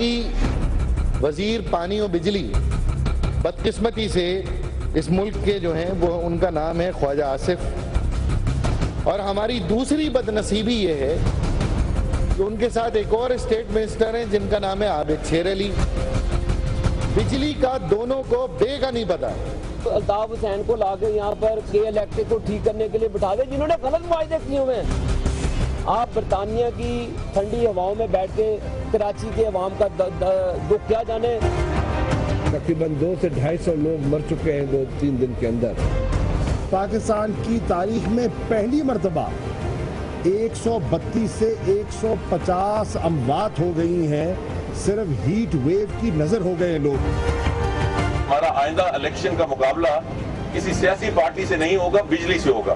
کی وزیر پانی و بجلی بدقسمتی سے اس ملک کے جو ہیں وہ ان کا نام ہے خواجہ آصف، اور ہماری دوسری بدنصیبی یہ ہے کہ ان کے ساتھ ایک اور اسٹیٹ منسٹر ہیں جن کا نام ہے عابد شیر علی۔ بجلی کا دونوں کو بے کا نہیں پتا۔ الطاف حسین کو لا کے یہاں پر کے الیکٹرک کو ٹھیک کرنے کے لیے بٹھا دے جنہوں نے غلط معاہدے کیے ہوئے ہیں۔ آپ برطانیہ کی ٹھنڈی ہواؤں میں بیٹھ کے کراچی کے عوام کا دکھ کیا جانے۔ تقریباً 200 سے 250 لوگ مر چکے ہیں 2-3 دن کے اندر۔ پاکستان کی تاریخ میں پہلی مرتبہ 132 سے 150 اموات ہو گئی ہیں، صرف ہیٹ ویو کی نظر ہو گئے لوگ۔ ہمارا آئندہ الیکشن کا مقابلہ کسی سیاسی پارٹی سے نہیں ہوگا، بجلی سے ہوگا۔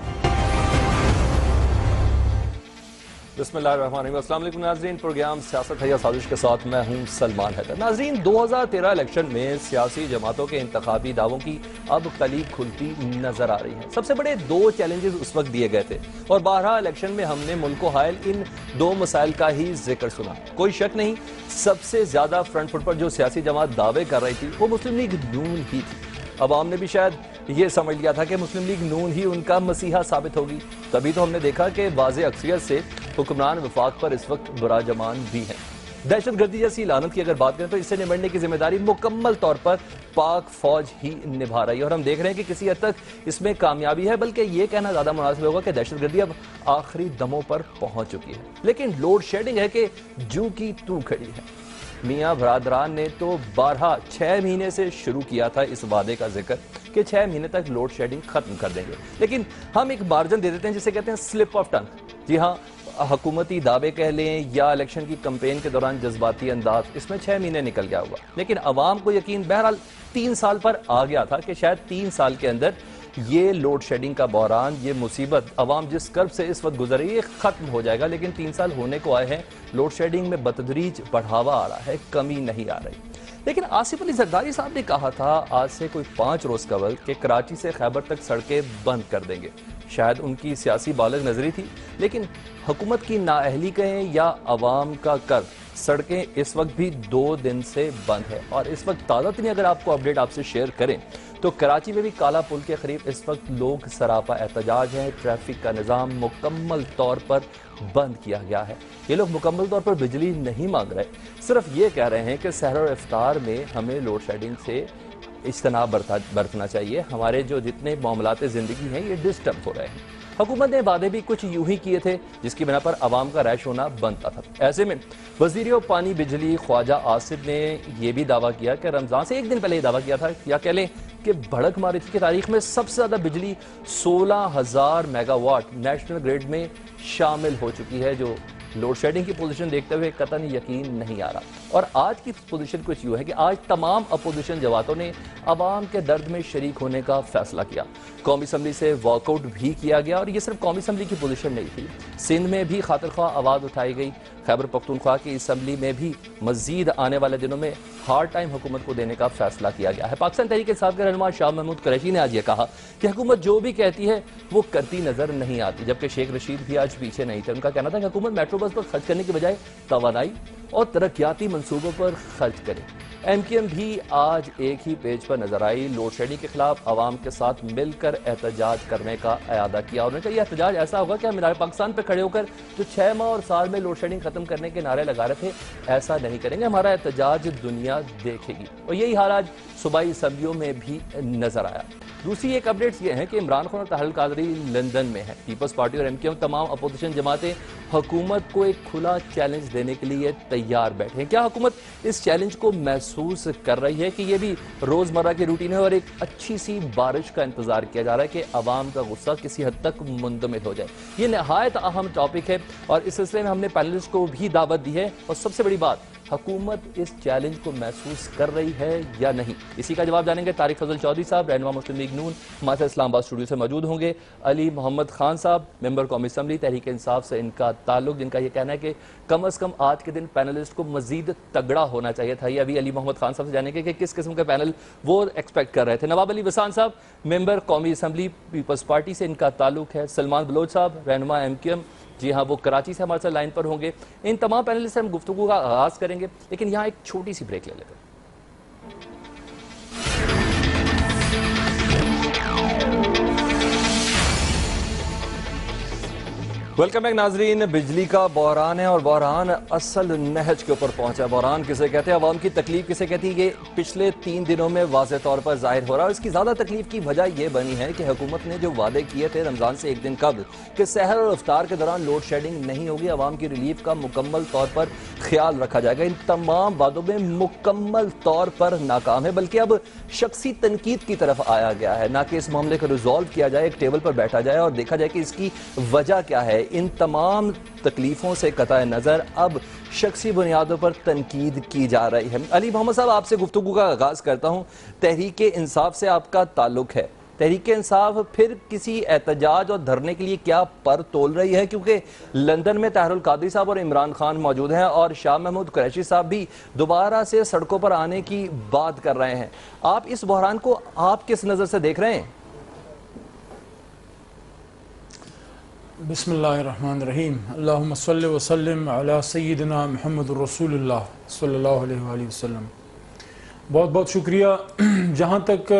بسم اللہ الرحمن الرحیم۔ السلام علیکم ناظرین، پروگرام سیاست ہے یا سازش کے ساتھ میں ہوں سلمان حیدر۔ ناظرین، 2013 الیکشن میں سیاسی جماعتوں کے انتخابی دعووں کی اب کلی کھلتی نظر آ رہی ہے۔ سب سے بڑے 2 چیلنجز اس وقت دیے گئے تھے، اور بارہا الیکشن میں ہم نے ملک کو حائل ان 2 مسائل کا ہی ذکر سنا۔ کوئی شک نہیں، سب سے زیادہ فرنٹ فٹ پر جو سیاسی جماعت دعوے کر رہی تھی وہ مسلم لیگ نون ہی تھی۔ عوام نے بھی شاید یہ سمجھ لیا تھا کہ مسلم لیگ نون ہی ان کا مسیحا ثابت ہوگی، تبھی تو ہم نے دیکھا کہ واضح اکثریت سے حکمران وفاق پر اس وقت براجمان بھی ہیں۔ دہشت گردی جیسی لعنت کی اگر بات کریں تو اس سے نمٹنے کی ذمہ داری مکمل طور پر پاک فوج ہی نبھا رہی ہے، اور ہم دیکھ رہے ہیں کہ کسی حد تک اس میں کامیابی ہے، بلکہ یہ کہنا زیادہ مناسب ہوگا کہ دہشت گردی اب آخری دموں پر پہنچ چکی ہے۔ لیکن لوڈ شیڈنگ ہے کہ جوں کی توں کھڑی ہے۔ میاں برادران نے تو بارہا 6 مہینے سے شروع کیا تھا اس وعدے کا ذکر کہ 6 مہینے تک لوڈ شیڈنگ ختم کر دیں گے، لیکن ہم ایک مارجن دے دیتے ہیں جسے کہتے ہیں سلپ آف ٹنگ۔ جی ہاں، حکومتی دعوے کہہ لیں یا الیکشن کی کمپین کے دوران جذباتی انداز، اس میں 6 مہینے نکل گیا ہوگا، لیکن عوام کو یقین بہرحال 3 سال پر آ گیا تھا کہ شاید 3 سال کے اندر یہ لوڈ شیڈنگ کا بحران، یہ مصیبت عوام جس کرب سے اس وقت گزر رہی ہے ختم ہو جائے گا، لیکن 3 سال ہونے کو آئے ہیں، لوڈ شیڈنگ میں بتدریج بڑھاوا آ رہا ہے، کمی نہیں آ رہی۔ لیکن آصف علی زرداری صاحب نے کہا تھا آج سے کوئی 5 روز قبل کہ کراچی سے خیبر تک سڑکیں بند کر دیں گے۔ شاید ان کی سیاسی بالغ نظری تھی، لیکن حکومت کی نااہلی کہیں یا عوام کا قرض، سڑکیں اس وقت بھی 2 دن سے بند ہے، اور اس وقت تازہ ترین اگر آپ کو اپڈیٹ آپ سے شیئر کریں تو کراچی میں بھی کالا پل کے قریب اس وقت لوگ سراپا احتجاج ہیں، ٹریفک کا نظام مکمل طور پر بند کیا گیا ہے۔ یہ لوگ مکمل طور پر بجلی نہیں مانگ رہے، صرف یہ کہہ رہے ہیں کہ سحر اور افطار میں ہمیں لوڈ شیڈنگ سے اجتناب برتنا چاہیے، ہمارے جو جتنے معاملات زندگی ہیں یہ ڈسٹرب ہو رہے ہیں۔ حکومت نے وعدے بھی کچھ یوں ہی کیے تھے جس کی بنا پر عوام کا ریش ہونا بنتا تھا۔ ایسے میں وزیر پانی بجلی خواجہ آصف نے یہ بھی دعویٰ کیا کہ رمضان سے 1 دن پہلے یہ دعویٰ کیا تھا، یا کہہ لیں کہ بھڑک ماری تھی کہ تاریخ میں سب سے زیادہ بجلی 16,000 میگا واٹ نیشنل گریڈ میں شامل ہو چکی ہے، جو لوڈ شیڈنگ کی پوزیشن دیکھتے ہوئے قطعاً یقین نہیں آ رہا۔ اور آج کی پوزیشن کچھ یوں ہے کہ آج تمام اپوزیشن جماعتوں نے عوام کے درد میں شریک ہونے کا فیصلہ کیا۔ قومی اسمبلی سے واک آؤٹ بھی کیا گیا، اور یہ صرف قومی اسمبلی کی پوزیشن نہیں تھی، سندھ میں بھی خاطر خواہ آواز اٹھائی گئی، خیبر پختونخوا کی اسمبلی میں بھی مزید آنے والے دنوں میں ہارڈ ٹائم حکومت کو دینے کا فیصلہ کیا گیا ہے۔ پاکستان تحریک انصاف کے رہنما شاہ محمود قریشی نے آج یہ کہا کہ حکومت جو بھی کہتی ہے وہ کرتی نظر نہیں آتی، جبکہ شیخ رشید بھی آج پیچھے نہیں تھے۔ ان کا کہنا تھا کہ حکومت میٹرو بس پر خرچ کرنے کی بجائے توانائی اور ترقیاتی منصوبوں پر خرچ کرے۔ ایم کیو ایم بھی آج ایک ہی پیج پر نظر آئی، لوڈ شیڈنگ کے خلاف عوام کے ساتھ مل کر احتجاج کرنے کا اعادہ کیا، اور انہوں نے کہا یہ احتجاج ایسا ہوگا کہ ہم مینار پاکستان پہ کھڑے ہو کر جو 6 ماہ اور سال میں لوڈ شیڈنگ ختم کرنے کے نعرے لگا رہے تھے ایسا نہیں کریں گے، ہمارا احتجاج دنیا دیکھے گی، اور یہی حال آج صوبائی اسمبلیوں میں بھی نظر آیا۔ دوسری ایک اپڈیٹس یہ ہیں کہ عمران خان اور طاہر القادری لندن میں ہیں۔ پیپلز پارٹی اور ایم کیو ایم تمام اپوزیشن جماعتیں حکومت کو ایک کھلا چیلنج دینے کے لیے تیار بیٹھے ہیں۔ کیا حکومت اس چیلنج کو محسوس کر رہی ہے کہ یہ بھی روزمرہ کی روٹین ہے اور ایک اچھی سی بارش کا انتظار کیا جا رہا ہے کہ عوام کا غصہ کسی حد تک منجمد ہو جائے؟ یہ نہایت اہم ٹاپک ہے، اور اس سلسلے میں ہم نے پینلسٹ کو بھی دعوت دی ہے، اور سب سے بڑی بات، حکومت اس چیلنج کو محسوس کر رہی ہے یا نہیں؟ اسی کا جواب جانیں گے طارق فضل چودھری صاحب، رہنما مسلم لیگ نون، ہمارے اسلام آباد اسٹوڈیو سے موجود ہوں گے علی محمد خان صاحب، ممبر قومی اسمبلی تحریک انصاف سے ان کا تعلق، جن کا یہ کہنا ہے کہ کم از کم آج کے دن پینلسٹ کو مزید تگڑا ہونا چاہیے تھا۔ یہ ابھی علی محمد خان صاحب سے جانیں گے کہ کس قسم کا پینل وہ ایکسپیکٹ کر رہے تھے۔ نواب علی وسان صاحب، ممبر قومی اسمبلی پیپلز پارٹی سے ان کا تعلق ہے۔ سلمان بلوچ صاحب، رہنما ایم کیو ایم، جی ہاں وہ کراچی سے ہمارے ساتھ لائن پر ہوں گے. ان تمام پینلسٹ سے ہم گفتگو کا آغاز کریں گے لیکن یہاں ایک چھوٹی سی بریک لے لیتے ہیں. ویلکم بیک ناظرین. بجلی کا بحران ہے اور بحران اصل نہج کے اوپر پہنچا ہے. بحران کسے کہتے ہیں, عوام کی تکلیف کسے کہتی ہے, یہ پچھلے 3 دنوں میں واضح طور پر ظاہر ہو رہا ہے. اور اس کی زیادہ تکلیف کی وجہ یہ بنی ہے کہ حکومت نے جو وعدے کیے تھے رمضان سے ایک دن قبل کہ سحر اور افطار کے دوران لوڈ شیڈنگ نہیں ہوگی, عوام کی ریلیف کا مکمل طور پر خیال رکھا جائے گا, ان تمام وعدوں میں مکمل طور پر ناکام ہے. بلکہ اب شخصی تنقید کی طرف آیا گیا ہے, نہ کہ اس معاملے کو ریزالو کیا جائے, ایک ٹیبل پر بیٹھا جائے اور دیکھا جائے کہ اس کی وجہ کیا ہے. ان تمام تکلیفوں سے قطع نظر اب شخصی بنیادوں پر تنقید کی جا رہی ہے. علی محمد صاحب, آپ سے گفتگو کا آغاز کرتا ہوں. تحریک انصاف سے آپ کا تعلق ہے, تحریک انصاف پھر کسی احتجاج اور دھرنے کے لیے کیا پر تول رہی ہے؟ کیونکہ لندن میں طاہر القادری صاحب اور عمران خان موجود ہیں اور شاہ محمود قریشی صاحب بھی دوبارہ سے سڑکوں پر آنے کی بات کر رہے ہیں. آپ اس بحران کو آپ کس نظر سے دیکھ رہے ہیں؟ بسم اللہ الرحمن الرحیم. اللہم صلی وسلم علی سیدنا محمد رسول اللہ صلی اللہ علیہ وآلہ وسلم. بہت بہت شکریہ. جہاں تک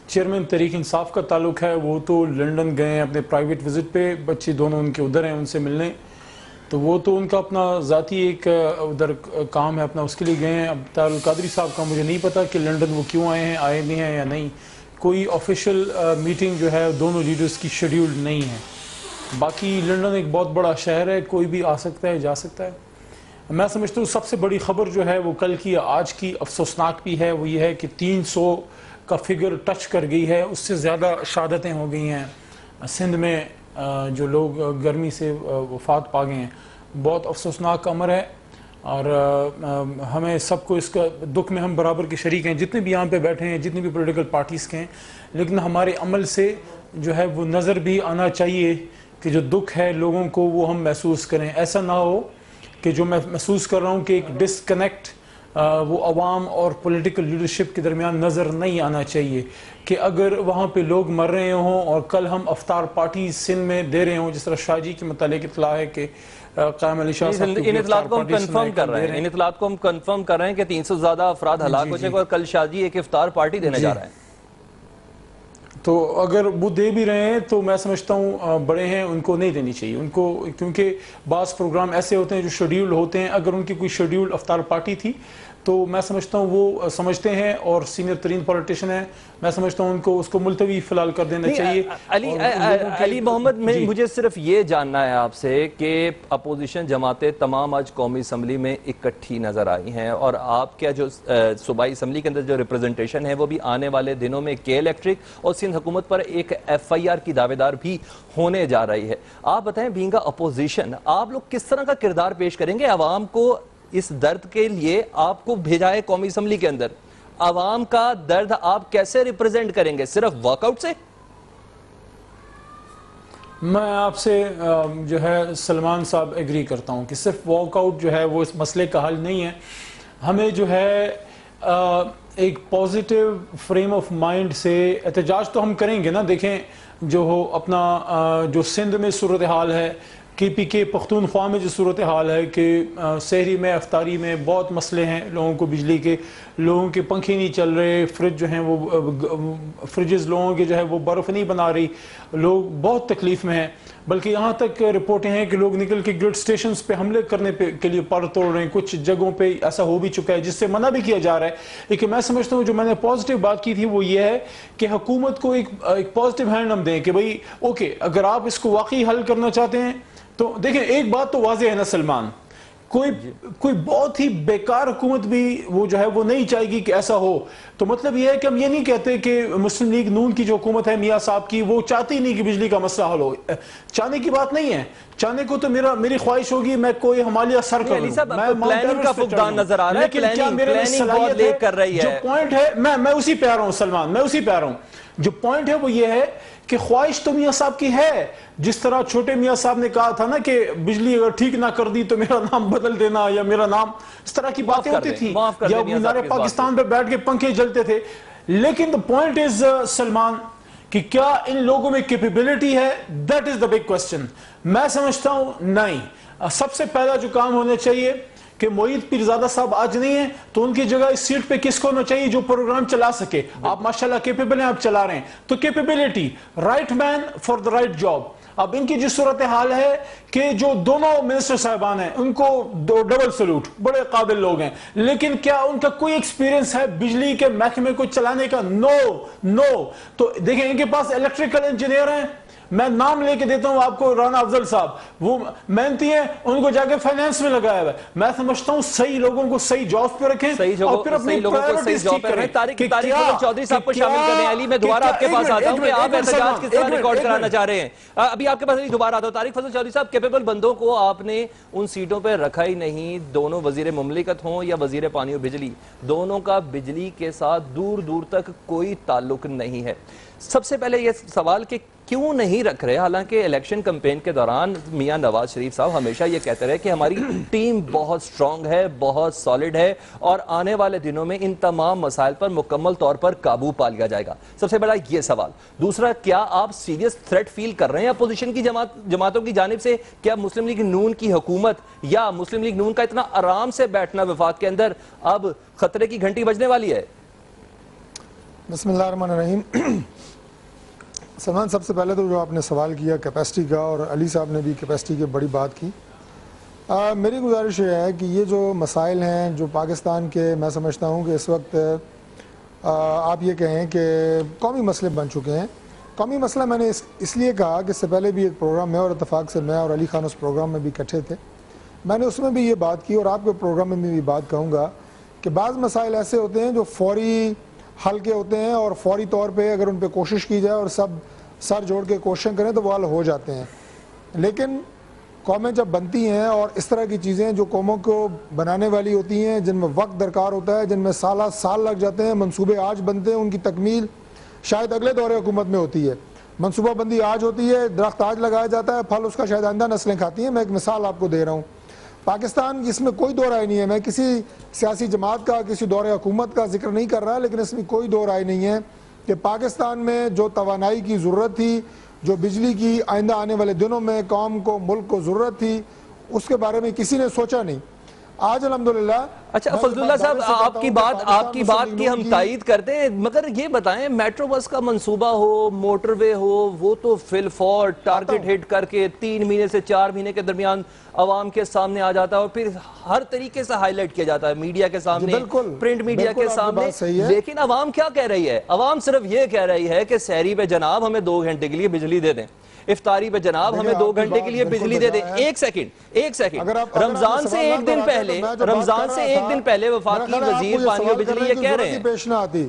چیئرمین تحریک انصاف کا تعلق ہے, وہ تو لنڈن گئے ہیں اپنے پرائیویٹ وزٹ پہ, بچے دونوں ان کے ادھر ہیں ان سے ملنے, تو وہ تو ان کا اپنا ذاتی ایک ادھر کام ہے اپنا, اس کے لیے گئے ہیں. اب طاہر القادری صاحب کا مجھے نہیں پتا کہ لنڈن وہ کیوں آئے بھی ہیں یا نہیں. کوئی آفیشیل میٹنگ جو ہے دونوں لیڈرز کی شیڈیولڈ نہیں ہے. باقی لنڈن ایک بہت بڑا شہر ہے, کوئی بھی آ سکتا ہے جا سکتا ہے. میں سمجھتا ہوں سب سے بڑی خبر جو ہے وہ کل کی آج کی افسوسناک بھی ہے, وہ یہ ہے کہ 300 کا فگر ٹچ کر گئی ہے. اس سے زیادہ شہادتیں ہو گئی ہیں سندھ میں, جو لوگ گرمی سے وفات پا گئے ہیں. بہت افسوسناک امر ہے اور ہمیں سب کو اس کا دکھ میں ہم برابر کے شریک ہیں, جتنے بھی یہاں پہ بیٹھے ہیں, جتنی بھی پولیٹیکل پارٹیز کے ہیں. لیکن ہمارے عمل سے جو ہے وہ نظر بھی آنا چاہیے کہ جو دکھ ہے لوگوں کو وہ ہم محسوس کریں. ایسا نہ ہو کہ جو میں محسوس کر رہا ہوں کہ ایک ڈسکنیکٹ وہ عوام اور پولیٹیکل لیڈرشپ کے درمیان نظر نہیں آنا چاہیے. کہ اگر وہاں پہ لوگ مر رہے ہوں اور کل ہم افطار پارٹی سندھ میں دے رہے ہوں, جس طرح شاہ جی کے متعلق اطلاع ہے کہ قائم علی شاہ صاحب ان اطلاعات کو ہم کنفرم کر رہے ہیں, ان اطلاعات کو ہم کنفرم کر رہے ہیں کہ 300 زیادہ افراد ہلاک ہو جائیں گے اور کل شاہ جی ایک افطار پارٹی دینے جا رہے ہیں. تو اگر وہ دے بھی رہے ہیں تو میں سمجھتا ہوں بڑے ہیں ان کو نہیں دینی چاہیے ان کو, کیونکہ بعض پروگرام ایسے ہوتے ہیں جو شیڈیول ہوتے ہیں. اگر ان کی کوئی شیڈیول افطار پارٹی تھی تو میں سمجھتا ہوں وہ سمجھتے ہیں اور سینئر ترین پولیٹیشین ہیں, میں سمجھتا ہوں ان کو اس کو ملتوی فی الحال کر دینا چاہیے. علی محمد, مجھے صرف یہ جاننا ہے آپ سے کہ اپوزیشن جماعتیں تمام آج قومی اسمبلی میں اکٹھی نظر آئی ہیں اور آپ کا جو صوبائی اسمبلی کے اندر جو ریپرزنٹیشن ہے وہ بھی آنے والے دنوں میں کے الیکٹرک اور سندھ حکومت پر ایک FIR کی دعوے دار بھی ہونے جا رہی ہے. آپ بتائیں بینگ اپوزیشن آپ لوگ کس طرح کا کردار پیش کریں گے؟ عوام کو اس درد کے لیے آپ کو بھیجا ہے قومی اسمبلی کے اندر, عوام کا درد آپ کیسے ریپرزینٹ کریں گے؟ صرف واک آؤٹ سے؟ میں آپ سے جو ہے سلمان صاحب ایگری کرتا ہوں کہ صرف واک آؤٹ جو ہے وہ اس مسئلے کا حل نہیں ہے. ہمیں جو ہے ایک پازیٹیو فریم آف مائنڈ سے احتجاج تو ہم کریں گے نا. دیکھیں جو ہو اپنا جو سندھ میں صورتحال ہے, KPK پختونخوا میں جو صورتحال ہے کہ سحری میں افطاری میں بہت مسئلے ہیں لوگوں کو, بجلی کے, لوگوں کے پنکھے نہیں چل رہے, فریج جو ہیں وہ فریجز لوگوں کے جو ہے وہ برف نہیں بنا رہی, لوگ بہت تکلیف میں ہیں. بلکہ یہاں تک رپورٹیں ہیں کہ لوگ نکل کے گرڈ سٹیشنز پہ حملے کرنے کے لیے پر توڑ رہے ہیں. کچھ جگہوں پہ ایسا ہو بھی چکا ہے جس سے منع بھی کیا جا رہا ہے. لیکن میں سمجھتا ہوں جو میں نے پازیٹیو بات کی تھی وہ یہ ہے کہ حکومت کو ایک پازیٹیو ہینڈ ہم دیں کہ بھئی اوکے, اگر آپ اس کو واقعی حل کرنا چاہتے ہیں تو دیکھیں ایک بات تو واضح ہے نا سلمان, کوئی بہت ہی بیکار حکومت بھی وہ جو ہے وہ نہیں چاہے گی کہ ایسا ہو. تو مطلب یہ ہے کہ ہم یہ نہیں کہتے کہ مسلم لیگ نون کی جو حکومت ہے میاں صاحب کی وہ چاہتی نہیں کہ بجلی کا مسئلہ حل ہو. چاہنے کی بات نہیں ہے, چاہنے کو تو میری خواہش ہوگی میں کوئی ہمالیہ سر کروں. میں پلاننگ کا فقدان نظر آ رہا ہے, لیکن کیا میرے میں صلاحیت ہے؟ جو پوائنٹ ہے میں اسی پہ آ رہا ہوں سلمان, میں اسی پہ آ رہا ہوں. جو پوائنٹ ہے وہ یہ ہے کہ خواہش تو میاں صاحب کی ہے, جس طرح چھوٹے میاں صاحب نے کہا تھا نا کہ بجلی اگر ٹھیک نہ کر دی تو میرا نام بدل دینا یا میرا نام, اس طرح کی باتیں ہوتی تھی, یا مینار پاکستان پہ بیٹھ کے پنکھے جلتے تھے. لیکن the point is سلمان کہ کیا ان لوگوں میں کیپیبلٹی ہے؟ That is the big question. میں سمجھتا ہوں نہیں. سب سے پہلا جو کام ہونا چاہیے کہ معید پیرزادہ صاحب آج نہیں ہیں تو ان کی جگہ اس سیٹ پہ کس کو ہونا چاہیے جو پروگرام چلا سکے. آپ ماشاءاللہ کیپیبل ہیں, آپ چلا رہے ہیں, تو capability, right man for the right job. اب ان کی جو صورتحال ہے کہ جو دونوں منسٹر صاحبان ہیں ان کو ڈبل سلوٹ, بڑے قابل لوگ ہیں, لیکن کیا ان کا کوئی ایکسپیرینس ہے بجلی کے محکمے کو چلانے کا؟ نو. تو دیکھیں ان کے پاس الیکٹریکل انجینئر ہیں, میں نام لے کے دیتا ہوں آپ کو, رانا افضل صاحب, وہ محنتی ہیں, ان کو جا کے فائنانس میں لگایا ہوا ہے. میں سمجھتا ہوں صحیح لوگوں کو صحیح جابز پہ رکھیں اور پھر اپنی پرائیورٹیز ٹھیک کریں. طارق فضل چودھری صاحب کو شامل کرنے علی, میں دوبارہ آپ کے پاس آتا ہوں کہ آپ احتجاج کس طرح ریکارڈ کرانا چاہ رہے ہیں. ابھی آپ کے پاس دوبارہ آتا ہوں. طارق فضل چودھری صاحب, کیپیبل بندوں کو آپ نے ان سیٹوں پہ رکھا ہی نہیں, دونوں وزیر مملکت ہوں یا وزیر پانی و بجلی, دونوں کا بجلی کے ساتھ دور دور تک کوئی تعلق نہیں ہے. سب سے پہلے یہ سوال کہ کیوں نہیں رکھ رہے؟ حالانکہ الیکشن کمپین کے دوران میاں نواز شریف صاحب ہمیشہ یہ کہتے رہے کہ ہماری ٹیم بہت سٹرونگ ہے, بہت سالڈ ہے, اور آنے والے دنوں میں ان تمام مسائل پر مکمل طور پر قابو پا لیا جائے گا. سب سے بڑا یہ سوال. دوسرا, کیا آپ سیریس تھریٹ فیل کر رہے ہیں اپوزیشن کی جماعتوں کی جانب سے؟ کیا مسلم لیگ نون کی حکومت یا مسلم لیگ نون کا اتنا آرام سے بیٹھنا وفاق کے اندر اب خطرے کی گھنٹی بجنے والی ہے؟ بسم اللہ الرحمن الرحیم. سلمان, سب سے پہلے تو جو آپ نے سوال کیا کیپیسٹی کا, اور علی صاحب نے بھی کیپیسٹی کی بڑی بات کی. میری گزارش یہ ہے کہ یہ جو مسائل ہیں جو پاکستان کے, میں سمجھتا ہوں کہ اس وقت آپ یہ کہیں کہ قومی مسئلے بن چکے ہیں. قومی مسئلہ میں نے اس لیے کہا کہ اس سے پہلے بھی ایک پروگرام میں اور اتفاق سے میں اور علی خان اس پروگرام میں بھی اکٹھے تھے. میں نے اس میں بھی یہ بات کی اور آپ کے پروگرام میں بھی بات کہوں گا کہ بعض مسائل ایسے ہوتے ہیں جو فوری حل کے ہوتے ہیں, اور فوری طور پہ اگر ان پہ کوشش کی جائے اور سب سر جوڑ کے کوششیں کریں تو وہ حل ہو جاتے ہیں. لیکن قومیں جب بنتی ہیں اور اس طرح کی چیزیں جو قوموں کو بنانے والی ہوتی ہیں, جن میں وقت درکار ہوتا ہے, جن میں سال لگ جاتے ہیں, منصوبے آج بنتے ہیں, ان کی تکمیل شاید اگلے دور حکومت میں ہوتی ہے. منصوبہ بندی آج ہوتی ہے, درخت آج لگایا جاتا ہے, پھل اس کا شاید آئندہ نسلیں کھاتی ہیں. میں ایک مثال آپ کو دے رہا ہوں. پاکستان اس میں کوئی دو رائے نہیں ہے, میں کسی سیاسی جماعت کا, کسی دور حکومت کا ذکر نہیں کر رہا, لیکن اس میں کوئی دو رائے نہیں ہے کہ پاکستان میں جو توانائی کی ضرورت تھی, جو بجلی کی آئندہ آنے والے دنوں میں قوم کو, ملک کو ضرورت تھی, اس کے بارے میں کسی نے سوچا نہیں. آج الحمدللہ. اچھا فضل اللہ صاحب, آپ کی بات کی ہم تائید کرتے ہیں, مگر یہ بتائیں میٹرو بس کا منصوبہ ہو, موٹر وے ہو, وہ تو فل فور ٹارگٹ ہٹ کر کے 3 مہینے سے 4 مہینے کے درمیان عوام کے سامنے آ جاتا ہے, اور پھر ہر طریقے سے ہائی لائٹ کیا جاتا ہے میڈیا کے سامنے, پرنٹ میڈیا کے سامنے. لیکن عوام کیا کہہ رہی ہے؟ عوام صرف یہ کہہ رہی ہے کہ سحری پہ جناب ہمیں 2 گھنٹے کے لیے بجلی دے دیں, افطاری پہ جناب ہمیں 2 گھنٹے کے لیے بجلی دے دیں. ایک سیکنڈ, رمضان سے ایک دن پہلے وفاقی وزیر پانی و بجلی یہ کہہ رہے ہیں پیش نہ آتی,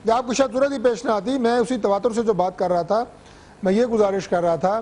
یا آپ کو شاید ضرورت ہی پیش نہ آتی. میں اسی تواتر سے جو بات کر رہا تھا, میں یہ گزارش کر رہا تھا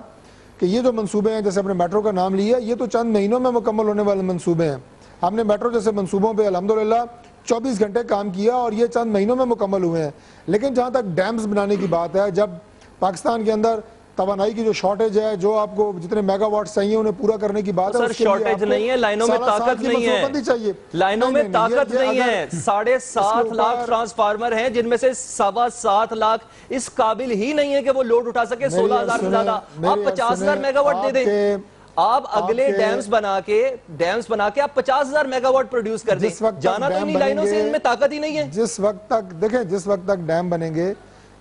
کہ یہ جو منصوبے ہیں, جیسے ہم نے میٹرو کا نام لیا, یہ تو چند مہینوں میں مکمل ہونے والے منصوبے ہیں. ہم نے میٹرو جیسے منصوبوں پہ الحمدللہ 24 گھنٹے کام کیا اور یہ چند مہینوں میں مکمل ہوئے ہیں. لیکن جہاں تک ڈیمز بنانے کی بات ہے, جب پاکستان کے اندر توانائی کی جو شارٹیج ہے, جو آپ کو جتنے میگا واٹ چاہیے انہیں پورا کرنے کی بات ہے, سر شارٹیج نہیں ہے, لائنوں میں طاقت نہیں ہے, لائنوں میں طاقت نہیں ہے. 7.5 لاکھ ٹرانسفارمر ہیں جن میں سے 7.25 لاکھ اس قابل ہی نہیں ہے کہ وہ لوڈ اٹھا سکے 16,000 سے زیادہ. آپ 50,000 میگا واٹ دے دیں, آپ اگلے ڈیمز بنا کے آپ 50,000 میگا واٹ پروڈیوس کر دیں. جانا تو انہی لائنوں سے, ان میں طاقت ہی نہیں ہے. جس وقت تک ڈیم بنیں گے,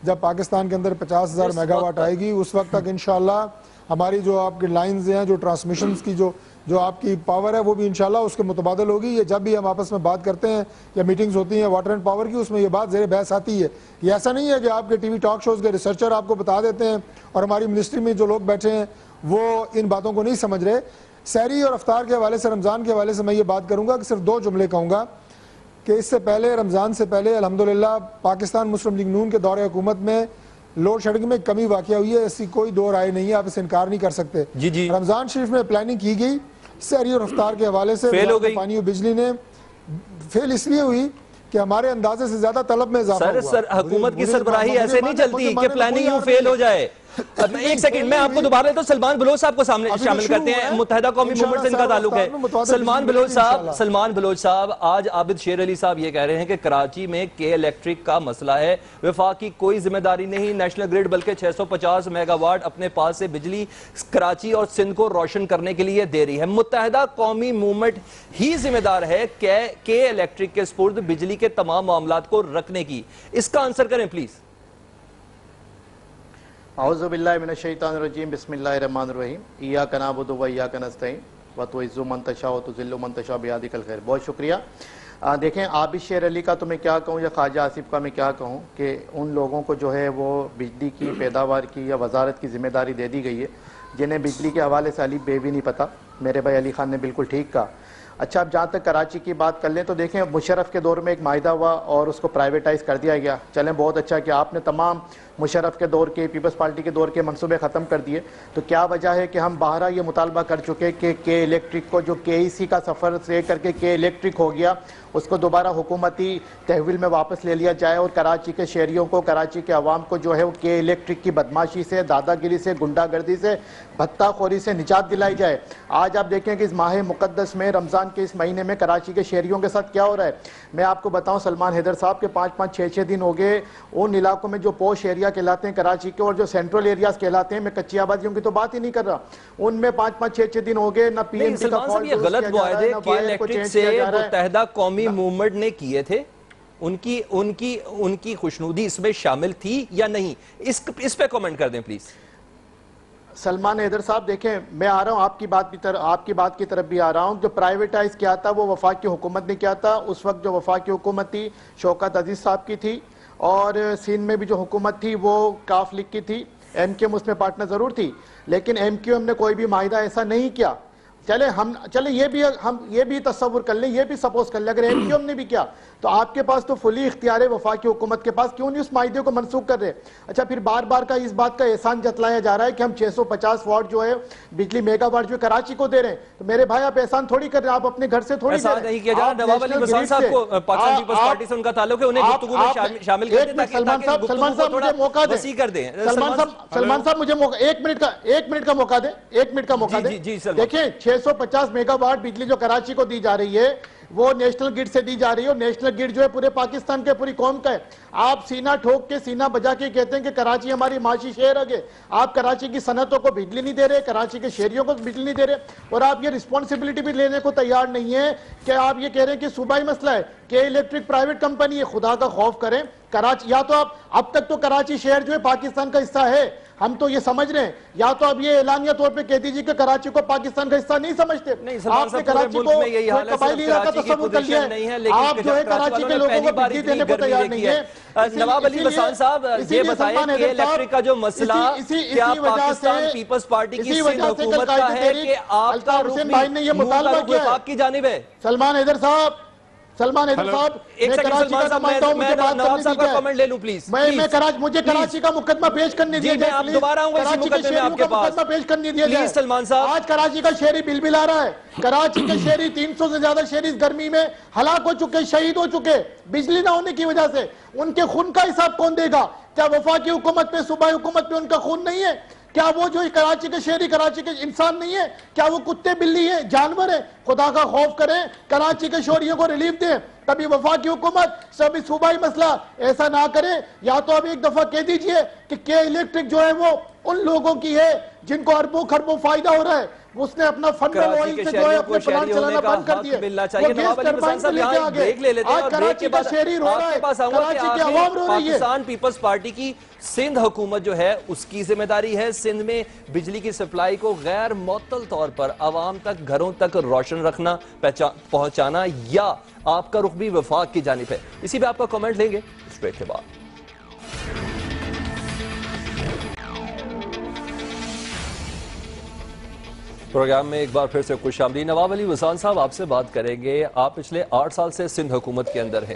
جب پاکستان کے اندر 50,000 میگا واٹ آئے گی, اس وقت تک انشاءاللہ ہماری جو آپ کی لائنز ہیں, جو ٹرانسمیشنز کی جو آپ کی پاور ہے, وہ بھی انشاءاللہ اس کے متبادل ہوگی. یہ جب بھی ہم آپس میں بات کرتے ہیں یا میٹنگز ہوتی ہیں واٹر اینڈ پاور کی, اس میں یہ بات زیر بحث آتی ہے. یہ ایسا نہیں ہے کہ آپ کے ٹی وی ٹاک شوز کے ریسرچر آپ کو بتا دیتے ہیں اور ہماری منسٹری میں جو لوگ بیٹھے ہیں وہ ان باتوں کو نہیں سمجھ رہے. سحری اور افطار کے حوالے سے, رمضان کے حوالے سے میں یہ بات کروں گا کہ صرف 2 جملے کہوں گا کہ اس سے پہلے, رمضان سے پہلے الحمدللہ پاکستان مسلم لیگ نون کے دور حکومت میں لوڈ شیڈنگ میں کمی واقع ہوئی ہے, ایسی کوئی دو رائے نہیں ہے, آپ اسے انکار نہیں کر سکتے. رمضان شریف میں پلاننگ کی گئی, سحری اور افطار کے حوالے سے پانی و بجلی نے فیل اس لیے ہوئی کہ ہمارے اندازے سے زیادہ طلب میں اضافہ ہوا. سر حکومت کی سربراہی ایسے نہیں چلتی کہ پلاننگ یوں فیل ہو جائے. ایک سیکنڈ میں آپ کو دوبارہ لیتا ہوں، سلمان بلوچ صاحب کو سامنے شامل کرتے ہیں، متحدہ قومی موومنٹ سے ان کا تعلق ہے۔ سلمان بلوچ صاحب، آج عابد شیر علی صاحب یہ کہہ رہے ہیں کہ کراچی میں کے الیکٹرک کا مسئلہ ہے، وفاق کی کوئی ذمہ داری نہیں، نیشنل گریڈ بلکہ 650 میگا واٹ اپنے پاس سے بجلی کراچی اور سندھ کو روشن کرنے کے لیے دے رہی ہے، متحدہ قومی موومنٹ ہی ذمہ دار ہے کہ الیکٹرک کے سپرد بجلی کے تمام معاملات کو رکھنے کی۔ اس کا آنسر کریں پلیز۔ اعوذ باللہ من الشیطان الرجیم، بسم اللہ الرحمن الرحیم، ایاک نعبد و ایاک نستعین وتعز من تشاء وتذل من تشاء بیدک الخیر۔ بہت شکریہ۔ دیکھیں عابد شیر علی کا تو میں کیا کہوں یا خواجہ آصف کا میں کیا کہوں کہ ان لوگوں کو جو ہے وہ بجلی کی پیداوار کی یا وزارت کی ذمہ داری دے دی گئی ہے جنہیں بجلی کے حوالے سے علی بے بھی نہیں پتہ۔ میرے بھائی علی خان نے بالکل ٹھیک کہا۔ اچھا، اب جہاں تک کراچی کی بات کر لیں تو دیکھیں مشرف کے دور میں ایک معاہدہ ہوا اور اس کو پرائیویٹائز کر دیا گیا۔ چلیں بہت اچھا کہ آپ نے تمام مشرف کے دور کے، پیپلز پارٹی کے دور کے منصوبے ختم کر دیے، تو کیا وجہ ہے کہ ہم باہر یہ مطالبہ کر چکے کہ کے الیکٹرک کو جو کے ای سی کا سفر سے کر کے کے الیکٹرک ہو گیا اس کو دوبارہ حکومتی تحویل میں واپس لے لیا جائے اور کراچی کے شہریوں کو، کراچی کے عوام کو جو ہے وہ کے الیکٹرک کی بدماشی سے، دادا گیری سے، گنڈا گردی سے، بھتہ خوری سے نجات دلائی جائے۔ آج آپ دیکھیں کہ اس ماہ مقدس میں، رمضان کے اس مہینے میں کراچی کے شہریوں کے ساتھ کیا ہو رہا ہے۔ میں آپ کو بتاؤں سلمان حیدر صاحب کے 5-5 6-6 دن ہو گئے ان علاقوں میں جو پوش ایریا کہلاتے ہیں کراچی کے اور جو سینٹرل ایریاز کہلاتے ہیں، میں کچی آبادیوں کی تو بات ہی نہیں کر رہا، ان میں 5-5 6-6 دن ہو گئے، نہ پی ایم سی کا سلمان صاحب یہ غلط معاہدے کے الیکٹرک سے متحدہ قومی موومنٹ نے کیے تھے، ان کی خوشنودی اس میں شامل تھی یا نہیں؟ اس پہ کومنٹ کر دیں پلیز۔ سلمان حیدر صاحب دیکھیں، میں آ رہا ہوں آپ کی بات کی طرف بھی آ رہا ہوں۔ جو پرائیویٹائز کیا تھا وہ وفاق کی حکومت نے کیا تھا۔ اس وقت جو وفاق کی حکومت تھی شوکت عزیز صاحب کی تھی، اور سندھ میں بھی جو حکومت تھی وہ کاف لیگ کی تھی، ایم کیو ایم اس میں پارٹنر ضرور تھی، لیکن ایم کیو ایم نے کوئی بھی معاہدہ ایسا نہیں کیا۔ چلے یہ بھی تصور کر لیں، یہ بھی سپوز کر لیں اگر ایم کیو ایم نے بھی کیا تو آپ کے پاس تو فلی اختیار ہے وفاقی حکومت کے پاس، کیوں نہیں اس معاہدے کو منسوخ کر رہے؟ اچھا، پھر بار بار کا اس بات کا احسان جتلایا جا رہا ہے کہ ہم 650 واٹ جو ہے بجلی میگا واٹ جو کراچی کو دے رہے ہیں، تو میرے بھائی آپ احسان تھوڑی کر رہے ہیں، آپ اپنے گھر سے تھوڑی احسان نہیں کیا جا رہا۔ نواب علی وسان صاحب کو پاکستان پیپلز پارٹی سے ان کا تعلق ہے، انہیں گفتگو میں شامل کر دیں تاکہ سلمان صاحب مجھے موقع دیں، وسیع کر دیں۔ سلمان صاحب مجھے ایک منٹ کا موقع دیں۔ دیکھیں 650 میگا واٹ بجلی جو کراچی کو دی جا رہی ہے وہ نیشنل گرڈ سے دی جا رہی ہے، اور نیشنل گرڈ جو ہے پورے پاکستان کے، پوری قوم کا ہے۔ آپ سینہ ٹھوک کے، سینہ بجا کے کہتے ہیں کہ کراچی ہماری معاشی شہر ہے، آپ کراچی کی صنعتوں کو بجلی نہیں دے رہے، کراچی کے شہریوں کو بجلی نہیں دے رہے، اور آپ یہ رسپانسبلٹی بھی لینے کو تیار نہیں ہے کہ آپ یہ کہہ رہے ہیں کہ صوبائی مسئلہ ہے کہ الیکٹرک پرائیویٹ کمپنی ہے۔ خدا کا خوف کریں، کراچی یا تو آپ اب تک تو کراچی شہر جو ہے پاکستان کا حصہ ہے، ہم تو یہ سمجھ رہے ہیں، یا تو اب یہ اعلانیہ طور پہ کہہ دیجیے کہ کراچی کو پاکستان کا حصہ نہیں سمجھتے۔ آپ نے کراچی کو قبائلی علاقہ تصور کر لیا ہے، آپ جو ہے کراچی کے لوگوں کو بجلی دینے کو تیار نہیں ہے۔ نواب علی وسان صاحب یہ بتائیں کہ الیکٹرک کا جو مسئلہ کیا پاکستان پیپلز پارٹی کی سندھ حکومت کا ہے کہ آپ کا رخ بھی وفاق کی جانب ہے؟ سلمان حیدر صاحب، میں کراچی کا نمائندہ ہوں، مجھے بات کرنے دیجئے، مجھے کراچی کا مقدمہ پیش کرنے دیا جائے، کراچی کے شہریوں کا مقدمہ پیش کرنے دیا جائے۔ آج کراچی کا شہری بل بل آ رہا ہے، کراچی کے شہری 300 سے زیادہ شہری اس گرمی میں ہلاک ہو چکے، شہید ہو چکے بجلی نہ ہونے کی وجہ سے۔ ان کے خون کا حساب کون دے گا؟ کیا وفاقی حکومت پہ، صوبائی حکومت پہ ان کا خون نہیں ہے؟ کیا وہ جو کراچی کے شہری کراچی کے انسان نہیں ہے؟ کیا وہ کتے بلی ہیں، جانور ہیں؟ خدا کا خوف کریں، کراچی کے شہریوں کو ریلیف دیں۔ کبھی وفاقی حکومت، کبھی صوبائی مسئلہ، ایسا نہ کریں۔ یا تو اب ایک دفعہ کہہ دیجئے کہ کے الیکٹرک جو ہے وہ ان لوگوں کی ہے جن کو اربوں خربوں فائدہ ہو رہا ہے، اس نے اپنا فنڈل آئل سے جو ہے اپنے پلان چلانا بند کر دیے، وہ گیس ٹربائن سے لے کے آگے۔ آج کراچی کا شہری رو رہا ہے، کراچی کی عوام رو رہی ہے۔ پاکستان پیپلز پارٹی کی سندھ حکومت جو ہے اس کی ذمہ داری ہے سندھ میں بجلی کی سپلائی کو غیر معطل طور پر عوام تک، گھروں تک روشن رکھنا، پہنچانا، یا آپ کا رخ بھی وفاق کی جانب ہے؟ اسی پہ آپ کا کامنٹ لیں گے اس بریک کے بعد۔ پروگرام میں ایک بار پھر سے خوش آمدید۔ نواب علی وسان صاحب آپ سے بات کریں گے، آپ پچھلے 8 سال سے سندھ حکومت کے اندر ہیں،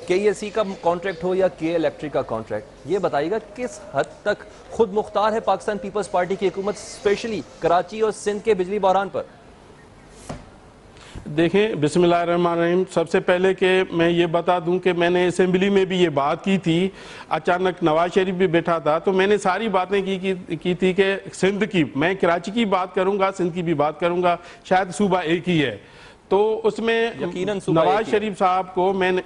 کے ای سی کا کانٹریکٹ ہو یا کے الیکٹرک کا کانٹریکٹ، یہ بتائیے گا کس حد تک خود مختار ہے پاکستان پیپلز پارٹی کی حکومت اسپیشلی کراچی اور سندھ کے بجلی بحران پر؟ دیکھیں بسم اللہ الرحمن الرحیم، سب سے پہلے کہ میں یہ بتا دوں کہ میں نے اسمبلی میں بھی یہ بات کی تھی، اچانک نواز شریف بھی بیٹھا تھا تو میں نے ساری باتیں کی تھی کہ سندھ کی، میں کراچی کی بات کروں گا، سندھ کی بھی بات کروں گا، شاید صوبہ ایک ہی ہے، تو اس میں نواز شریف صاحب کو میں نے،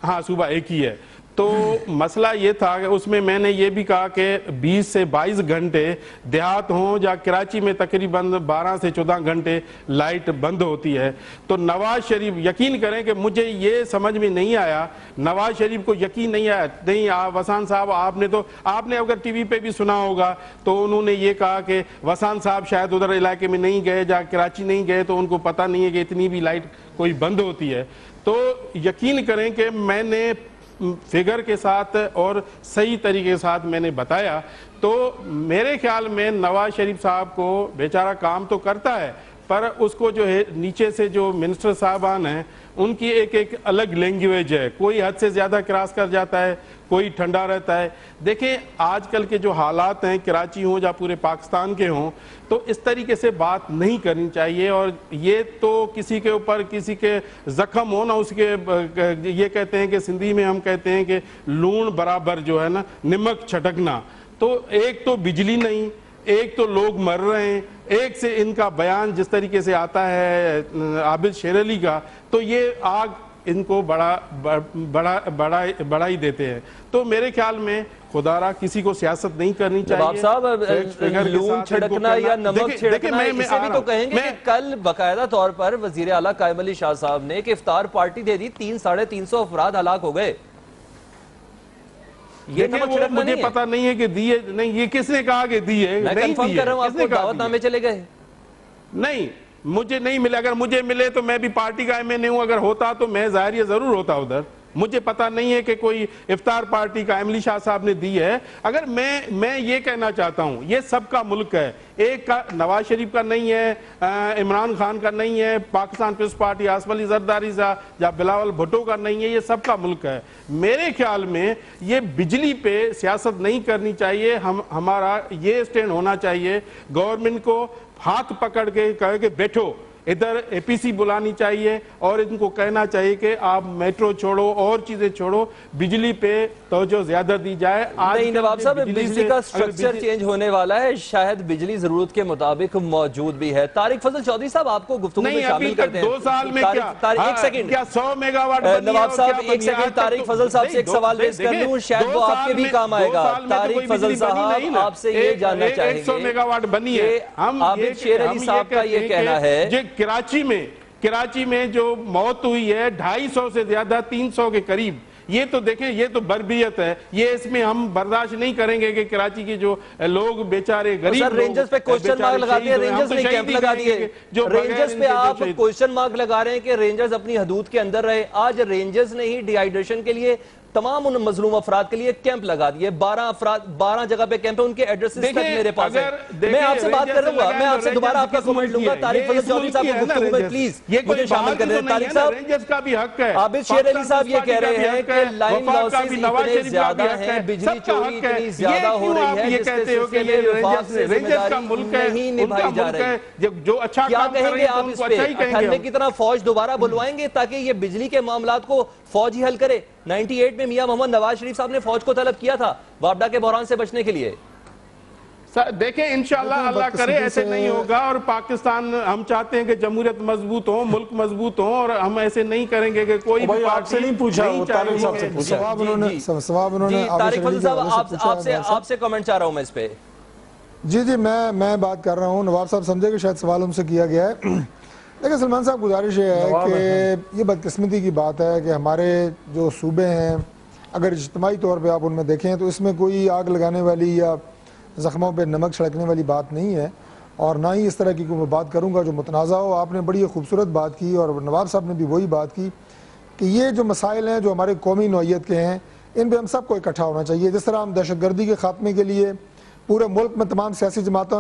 ہاں صوبہ ایک ہی ہے، تو مسئلہ یہ تھا کہ اس میں نے یہ بھی کہا کہ 20 سے 22 گھنٹے دیہات ہوں یا کراچی میں تقریباً 12 سے 14 گھنٹے لائٹ بند ہوتی ہے، تو نواز شریف یقین کریں کہ مجھے یہ سمجھ میں نہیں آیا، نواز شریف کو یقین نہیں آیا، نہیں وسان صاحب آپ نے اگر ٹی وی پہ بھی سنا ہوگا تو انہوں نے یہ کہا کہ وسان صاحب شاید ادھر علاقے میں نہیں گئے یا کراچی نہیں گئے تو ان کو پتہ نہیں ہے کہ اتنی بھی لائٹ کوئی بند ہوتی ہے، تو یقین کریں کہ میں نے فگر کے ساتھ اور صحیح طریقے کے ساتھ میں نے بتایا، تو میرے خیال میں نواز شریف صاحب کو بیچارہ کام تو کرتا ہے پر اس کو جو ہے نیچے سے جو منسٹر صاحبان ہیں ان کی ایک الگ لینگویج ہے، کوئی حد سے زیادہ کراس کر جاتا ہے، کوئی ٹھنڈا رہتا ہے۔ دیکھیں آج کل کے جو حالات ہیں کراچی ہوں یا پورے پاکستان کے ہوں تو اس طریقے سے بات نہیں کرنی چاہیے، اور یہ تو کسی کے اوپر کسی کے زخم ہو نا اس کے، یہ کہتے ہیں کہ سندھی میں ہم کہتے ہیں کہ لون برابر جو ہے نا نمک چھٹکنا، تو ایک تو بجلی نہیں، ایک تو لوگ مر رہے ہیں، ایک سے ان کا بیان جس طریقے سے آتا ہے عابد شیر علی کا تو یہ آگ ان کو بڑا ہی دیتے ہیں، تو میرے خیال میں خدا را کسی کو سیاست نہیں کرنی چاہیے۔ نواب صاحب لون چھڑکنا یا نمک چھڑکنا اسے بھی تو کہیں گے کہ کل باقاعدہ طور پر وزیر اعلیٰ قائم علی شاہ صاحب نے کہ افطار پارٹی دے دی، 300-350 افراد ہلاک ہو گئے، یہ نمک چھڑکنا نہیں ہے؟ مجھے پتہ نہیں ہے کہ دیئے نہیں، یہ کس نے کہا کہ دیئے؟ میں کنفرم کر رہا ہوں، آپ کو دعوت نامے چلے گئے؟ نہیں مجھے نہیں ملے، اگر مجھے ملے تو میں بھی پارٹی کا ایم این اے ہوں، اگر ہوتا تو میں ظاہر یہ ضرور ہوتا ادھر، مجھے پتہ نہیں ہے کہ کوئی افطار پارٹی کا عملی شاہ صاحب نے دی ہے۔ اگر میں یہ کہنا چاہتا ہوں یہ سب کا ملک ہے، ایک کا نواز شریف کا نہیں ہے، عمران خان کا نہیں ہے، پاکستان پیپلز پارٹی آصف علی زرداری یا بلاول بھٹو کا نہیں ہے، یہ سب کا ملک ہے۔ میرے خیال میں یہ بجلی پہ سیاست نہیں کرنی چاہیے، ہمارا یہ اسٹینڈ ہونا چاہیے، گورنمنٹ کو ہاتھ پکڑ کے کہے کہ بیٹھو، ادھر اے پی سی بلانی چاہیے اور ان کو کہنا چاہیے کہ آپ میٹرو چھوڑو اور چیزیں چھوڑو، بجلی پہ توجہ زیادہ دی جائے۔ نہیں نواب صاحب بجلی کا سٹرکچر چینج ہونے والا ہے، شاید بجلی ضرورت کے مطابق موجود بھی ہے۔ طارق فضل چودھری صاحب آپ کو گفتگو میں شامل کرتے ہیں۔ 2 سال میں ایک سیکنڈ، کیا 100 میگا واٹ بنی ہے؟ نواب صاحب ایک سیکنڈ، طارق فضل صاحب سے ایک سوال ریز کر لوں، شاید وہ آپ کے بھی کام آئے گا۔ طارق فضل صاحب آپ سے یہ جاننا چاہیں گے 100 میگا واٹ بنی ہے، عابد شیر علی صاحب کا یہ کہنا ہے کراچی میں جو موت ہوئی ہے 250 سے زیادہ 300 کے قریب، یہ تو دیکھیں یہ تو بربریت ہے، یہ اس میں ہم برداشت نہیں کریں گے کہ کراچی کے جو لوگ بیچارے غریب لوگ، رینجرز پہ کوئسچن مارک لگاتے ہیں، رینجرز نے کیمپ لگا دیے، رینجرز پہ آپ کوئسچن مارک لگا رہے ہیں کہ رینجرز اپنی حدود کے اندر رہے، آج رینجرز نے ہی ڈی ہائیڈریشن کے لیے تمام ان مظلوم افراد کے لیے کیمپ لگا دیے، 12 جگہ پہ کیمپ ہے، ان کے ایڈریسز تک میرے پاس ہیں۔ میں آپ سے بات کر رہا ہوں، میں آپ سے دوبارہ آپ کا کمنٹ لوں گا۔ طارق فضل چودھری صاحب کو گفتگو میں پلیز مجھے شامل کر دیں۔ طارق صاحب، عابد شیر علی صاحب یہ کہہ رہے ہیں کہ لائن لاسز اتنے زیادہ ہیں، بجلی چوری اتنی زیادہ ہو رہی ہے جس کے سلسلے میں وفاق سے ذمہ داری نہیں نبھائی جا رہی۔ کیا کہیں گے آپ اس پہ؟ 98 کی طرح فوج دوبارہ بلوائیں گے تاکہ یہ بجلی کے معاملات کو فوج ہی حل کرے؟ 98 میں میاں محمد نواز شریف صاحب نے فوج کو طلب کیا تھا وابڈا کے بحران سے بچنے کے لیے۔ دیکھیں انشاءاللہ اللہ کرے ایسے نہیں ہوگا، اور پاکستان ہم چاہتے ہیں کہ جمہوریت مضبوط ہو، ملک مضبوط ہو، اور ہم ایسے نہیں کریں گے کہ کوئی بھی آپ سے نہیں پوچھا، طارق صاحب سے پوچھا۔ طارق فضل صاحب آپ سے کمنٹ چاہ رہا ہوں میں اس پہ۔ جی میں بات کر رہا ہوں، نواب صاحب سمجھے کہ شاید سوال ان سے کیا گیا ہے۔ لیکن سلمان صاحب گزارش یہ ہے کہ یہ بدقسمتی کی بات ہے کہ ہمارے جو صوبے ہیں اگر اجتماعی طور پہ آپ ان میں دیکھیں تو اس میں کوئی آگ لگانے والی یا زخموں پہ نمک چھڑکنے والی بات نہیں ہے، اور نہ ہی اس طرح کی کوئی بات کروں گا جو متنازع ہو۔ آپ نے بڑی خوبصورت بات کی اور نواب صاحب نے بھی وہی بات کی کہ یہ جو مسائل ہیں جو ہمارے قومی نوعیت کے ہیں ان پہ ہم سب کو اکٹھا ہونا چاہیے۔ جس طرح ہم دہشت گردی کے خاتمے کے لیے پورے ملک میں تمام سیاسی جماعتیں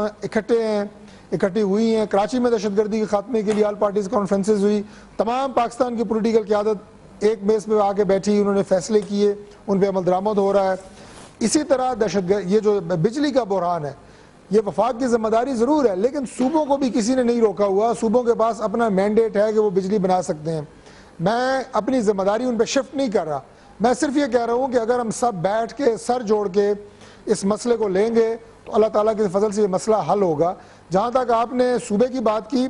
اکٹھی ہوئی ہیں، کراچی میں دہشت گردی کے خاتمے کے لیے آل پارٹیز کانفرنسز ہوئی، تمام پاکستان کی پولیٹیکل قیادت ایک میز پہ آ کے بیٹھی، انہوں نے فیصلے کیے، ان پہ عمل درآمد ہو رہا ہے۔ اسی طرح یہ جو بجلی کا بحران ہے یہ وفاق کی ذمہ داری ضرور ہے، لیکن صوبوں کو بھی کسی نے نہیں روکا ہوا. صوبوں کے پاس اپنا مینڈیٹ ہے کہ وہ بجلی بنا سکتے ہیں. میں اپنی ذمہ داری ان پہ شفٹ نہیں کر رہا. میں صرف یہ کہہ رہا ہوں کہ اگر ہم سب بیٹھ کے سر جوڑ کے اس مسئلے کو لیں گے تو اللہ تعالیٰ کے فضل سے یہ مسئلہ حل ہوگا. جہاں تک آپ نے صوبے کی بات کی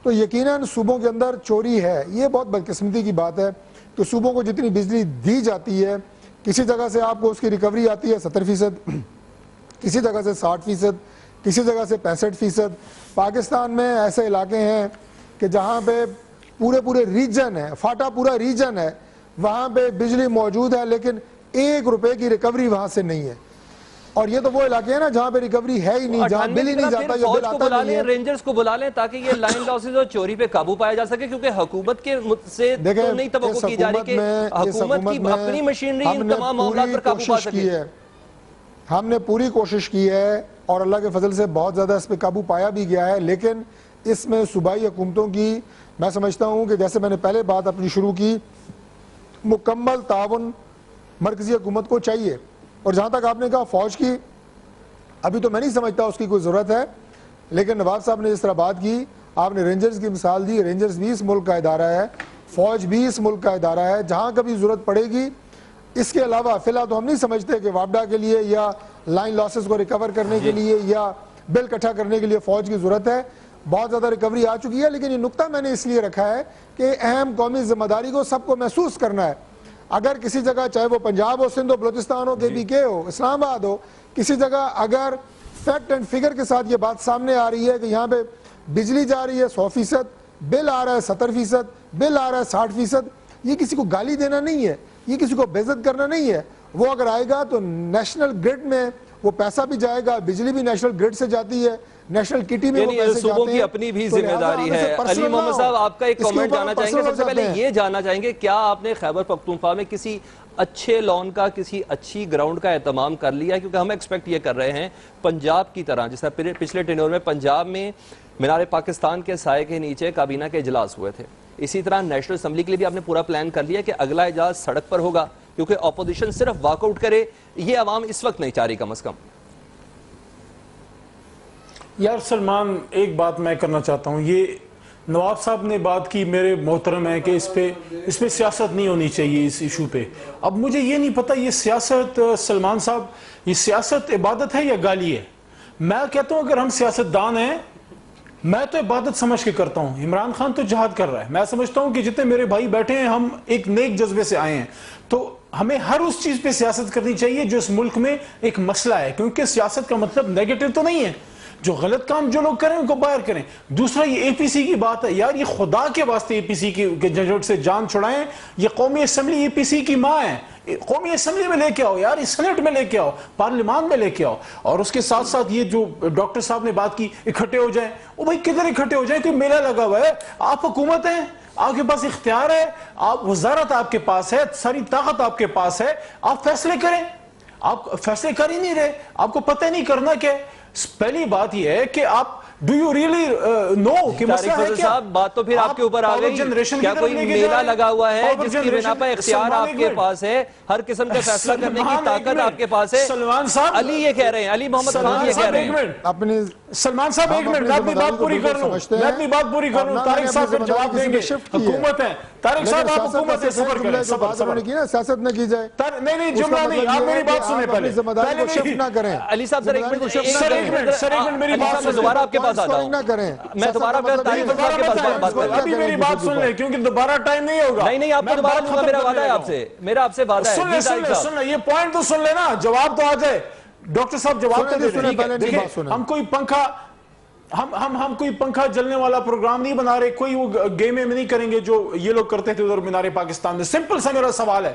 تو یقیناً صوبوں کے اندر چوری ہے. یہ بہت بدقسمتی کی بات ہے کہ صوبوں کو جتنی بجلی دی جاتی ہے کسی جگہ سے آپ کو اس کی ریکوری آتی ہے 70%، کسی جگہ سے 60%، کسی جگہ سے 65%. پاکستان میں ایسے علاقے ہیں کہ جہاں پہ پورے ریجن ہے، فاٹا پورا ریجن ہے، وہاں پہ بجلی موجود ہے لیکن 1 روپے کی ریکوری وہاں سے نہیں ہے. اور یہ تو وہ علاقے ہیں نا جہاں پہ ریکوری ہے ہی نہیں، جہاں بل ہی نہیں جاتا یا بل آتا نہیں ہے. رینجرز کو بلا لیں تاکہ یہ لائن لاسز اور چوری پہ قابو پایا جا سکے، کیونکہ حکومت کے سے تو نہیں توقع کی جا رہی کہ حکومت کی اپنی مشینری ان تمام معاملات پر قابو پا سکے. ہم نے پوری کوشش کی ہے اور اللہ کے فضل سے بہت زیادہ اس پہ قابو پایا بھی گیا ہے، لیکن اس میں صوبائی حکومتوں کی میں سمجھتا ہوں کہ جیسے میں نے پہلے بات اپنی شروع کی، مکمل تعاون مرکزی حکومت کو چاہیے. اور جہاں تک آپ نے کہا فوج کی، ابھی تو میں نہیں سمجھتا اس کی کوئی ضرورت ہے، لیکن نواب صاحب نے جس طرح بات کی، آپ نے رینجرز کی مثال دی. رینجرز بھی اس ملک کا ادارہ ہے، فوج بھی اس ملک کا ادارہ ہے. جہاں کبھی ضرورت پڑے گی اس کے علاوہ فی الحال تو ہم نہیں سمجھتے کہ وابڈا کے لیے یا لائن لاسز کو ریکور کرنے کے لیے یا بل اکٹھا کرنے کے لیے فوج کی ضرورت ہے. بہت زیادہ ریکوری آ چکی ہے، لیکن یہ نقطہ میں نے اس لیے رکھا ہے کہ اہم قومی ذمہ داری کو سب کو محسوس کرنا ہے. اگر کسی جگہ چاہے وہ پنجاب ہو، سندھ ہو، بلوچستان ہو، KPK ہو، اسلام آباد ہو، کسی جگہ اگر فیکٹ اینڈ فگر کے ساتھ یہ بات سامنے آ رہی ہے کہ یہاں پہ بجلی جا رہی ہے 100%، بل آ رہا ہے 70%، بل آ رہا ہے 60%، یہ کسی کو گالی دینا نہیں ہے، یہ کسی کو بے عزت کرنا نہیں ہے. وہ اگر آئے گا تو نیشنل گرڈ میں وہ پیسہ بھی جائے گا، بجلی بھی نیشنل گرڈ سے جاتی ہے، نیشنل کٹی میں وہ پیسے صوبوں کی اپنی بھی ذمہ داری ہے. علی محمد صاحب آپ کا ایک کامنٹ جانا چاہیں گے. سب سے پہلے یہ جاننا چاہیں گے کیا آپ نے خیبر پختونخوا میں کسی اچھے لون کا، کسی اچھی گراؤنڈ کا اہتمام کر لیا؟ کیونکہ ہم ایکسپیکٹ یہ کر رہے ہیں پنجاب کی طرح، جس طرح پچھلے ٹینور میں پنجاب میں مینار پاکستان کے سائے کے نیچے کابینہ کے اجلاس ہوئے تھے، اسی طرح نیشنل اسمبلی کے لیے بھی آپ نے پورا پلان کر لیا کہ اگلا اجلاس سڑک پر ہوگا، کیونکہ اپوزیشن صرف واک آؤٹ کرے یہ عوام اس وقت نہیں چاہ رہی. کم از کم یار سلمان، ایک بات میں کرنا چاہتا ہوں. یہ نواب صاحب نے بات کی، میرے محترم ہے کہ اس پہ سیاست نہیں ہونی چاہیے اس ایشو پہ. اب مجھے یہ نہیں پتا یہ سیاست، سلمان صاحب، یہ سیاست عبادت ہے یا گالی ہے؟ میں کہتا ہوں اگر ہم سیاستدان ہیں، میں تو عبادت سمجھ کے کرتا ہوں. عمران خان تو جہاد کر رہا ہے. میں سمجھتا ہوں کہ جتنے میرے بھائی بیٹھے ہیں ہم ایک نیک جذبے سے آئے ہیں، تو ہمیں ہر اس چیز پہ سیاست کرنی چاہیے جو اس ملک میں ایک مسئلہ ہے، کیونکہ سیاست کا مطلب نیگیٹو تو نہیں ہے. جو غلط کام جو لوگ کریں ان کو باہر کریں. دوسرا یہ APC کی بات ہے، یار یہ خدا کے واسطے APC کے جھنجھٹ سے جان چھڑائیں. یہ قومی اسمبلی APC کی ماں ہے. قومی اسمبلی میں لے کے آؤ یار، سینٹ میں لے کے آؤ، پارلیمان میں لے کے آؤ. اور اس کے ساتھ ساتھ یہ جو ڈاکٹر صاحب نے بات کی اکٹھے ہو جائیں، وہ بھائی کدھر اکٹھے ہو جائیں؟ کوئی میلہ لگا ہوا ہے، آپ حکومت ہیں، آپ کے پاس اختیار ہے، آپ وزارت آپ کے پاس ہے، ساری طاقت آپ کے پاس ہے، آپ فیصلے کریں. آپ فیصلے کر ہی نہیں رہے، آپ کو پتہ نہیں کرنا کیا. پہلی بات یہ ہے کہ آپ ڈو یو ریئلی نو کہ مسئلہ ہے کیا؟ صاحب بات تو پھر آپ کے اوپر آ گئی. کیا کوئی میلہ لگا ہوا ہے جس کی بنا پہ اختیار آپ کے پاس ہے، ہر قسم کا فیصلہ کرنے کی طاقت آپ کے پاس ہے؟ سلمان صاحب علی یہ کہہ رہے ہیں، علی محمد خان یہ کہہ رہے ہیں. سلمان صاحب ایک منٹ، میں اپنی بات پوری کر لوں. طارق صاحب پھر جواب دیں گے. حکومت ہے طارق صاحب، آپ حکومت ہے، صبر کریں. سیاست نہ کی جائے. نہیں جملہ نہیں، آپ میری بات سنیں پہلے. نہ کریں. علی صاحب ذرا ایک منٹ میری بات میں دوبارہ آپ کے پاس آتا ہوں. میں دوبارہ ابھی میری بات سن لیں کیونکہ دوبارہ ٹائم نہیں ہوگا. نہیں آپ کو دوبارہ دوں گا، میرا وعدہ ہے آپ سے، میرا آپ سے وعدہ ہے. سن لیں یہ پوائنٹ تو سن لینا، جواب تو آ جائے. ڈاکٹر صاحب جواب تو دے دیں. ہم کوئی پنکھا ہم کوئی پنکھا جلنے والا پروگرام نہیں بنا رہے، کوئی وہ گیمیں میں نہیں کریں گے جو یہ لوگ کرتے تھے ادھر مینار پاکستان میں. سمپل سا میرا سوال ہے،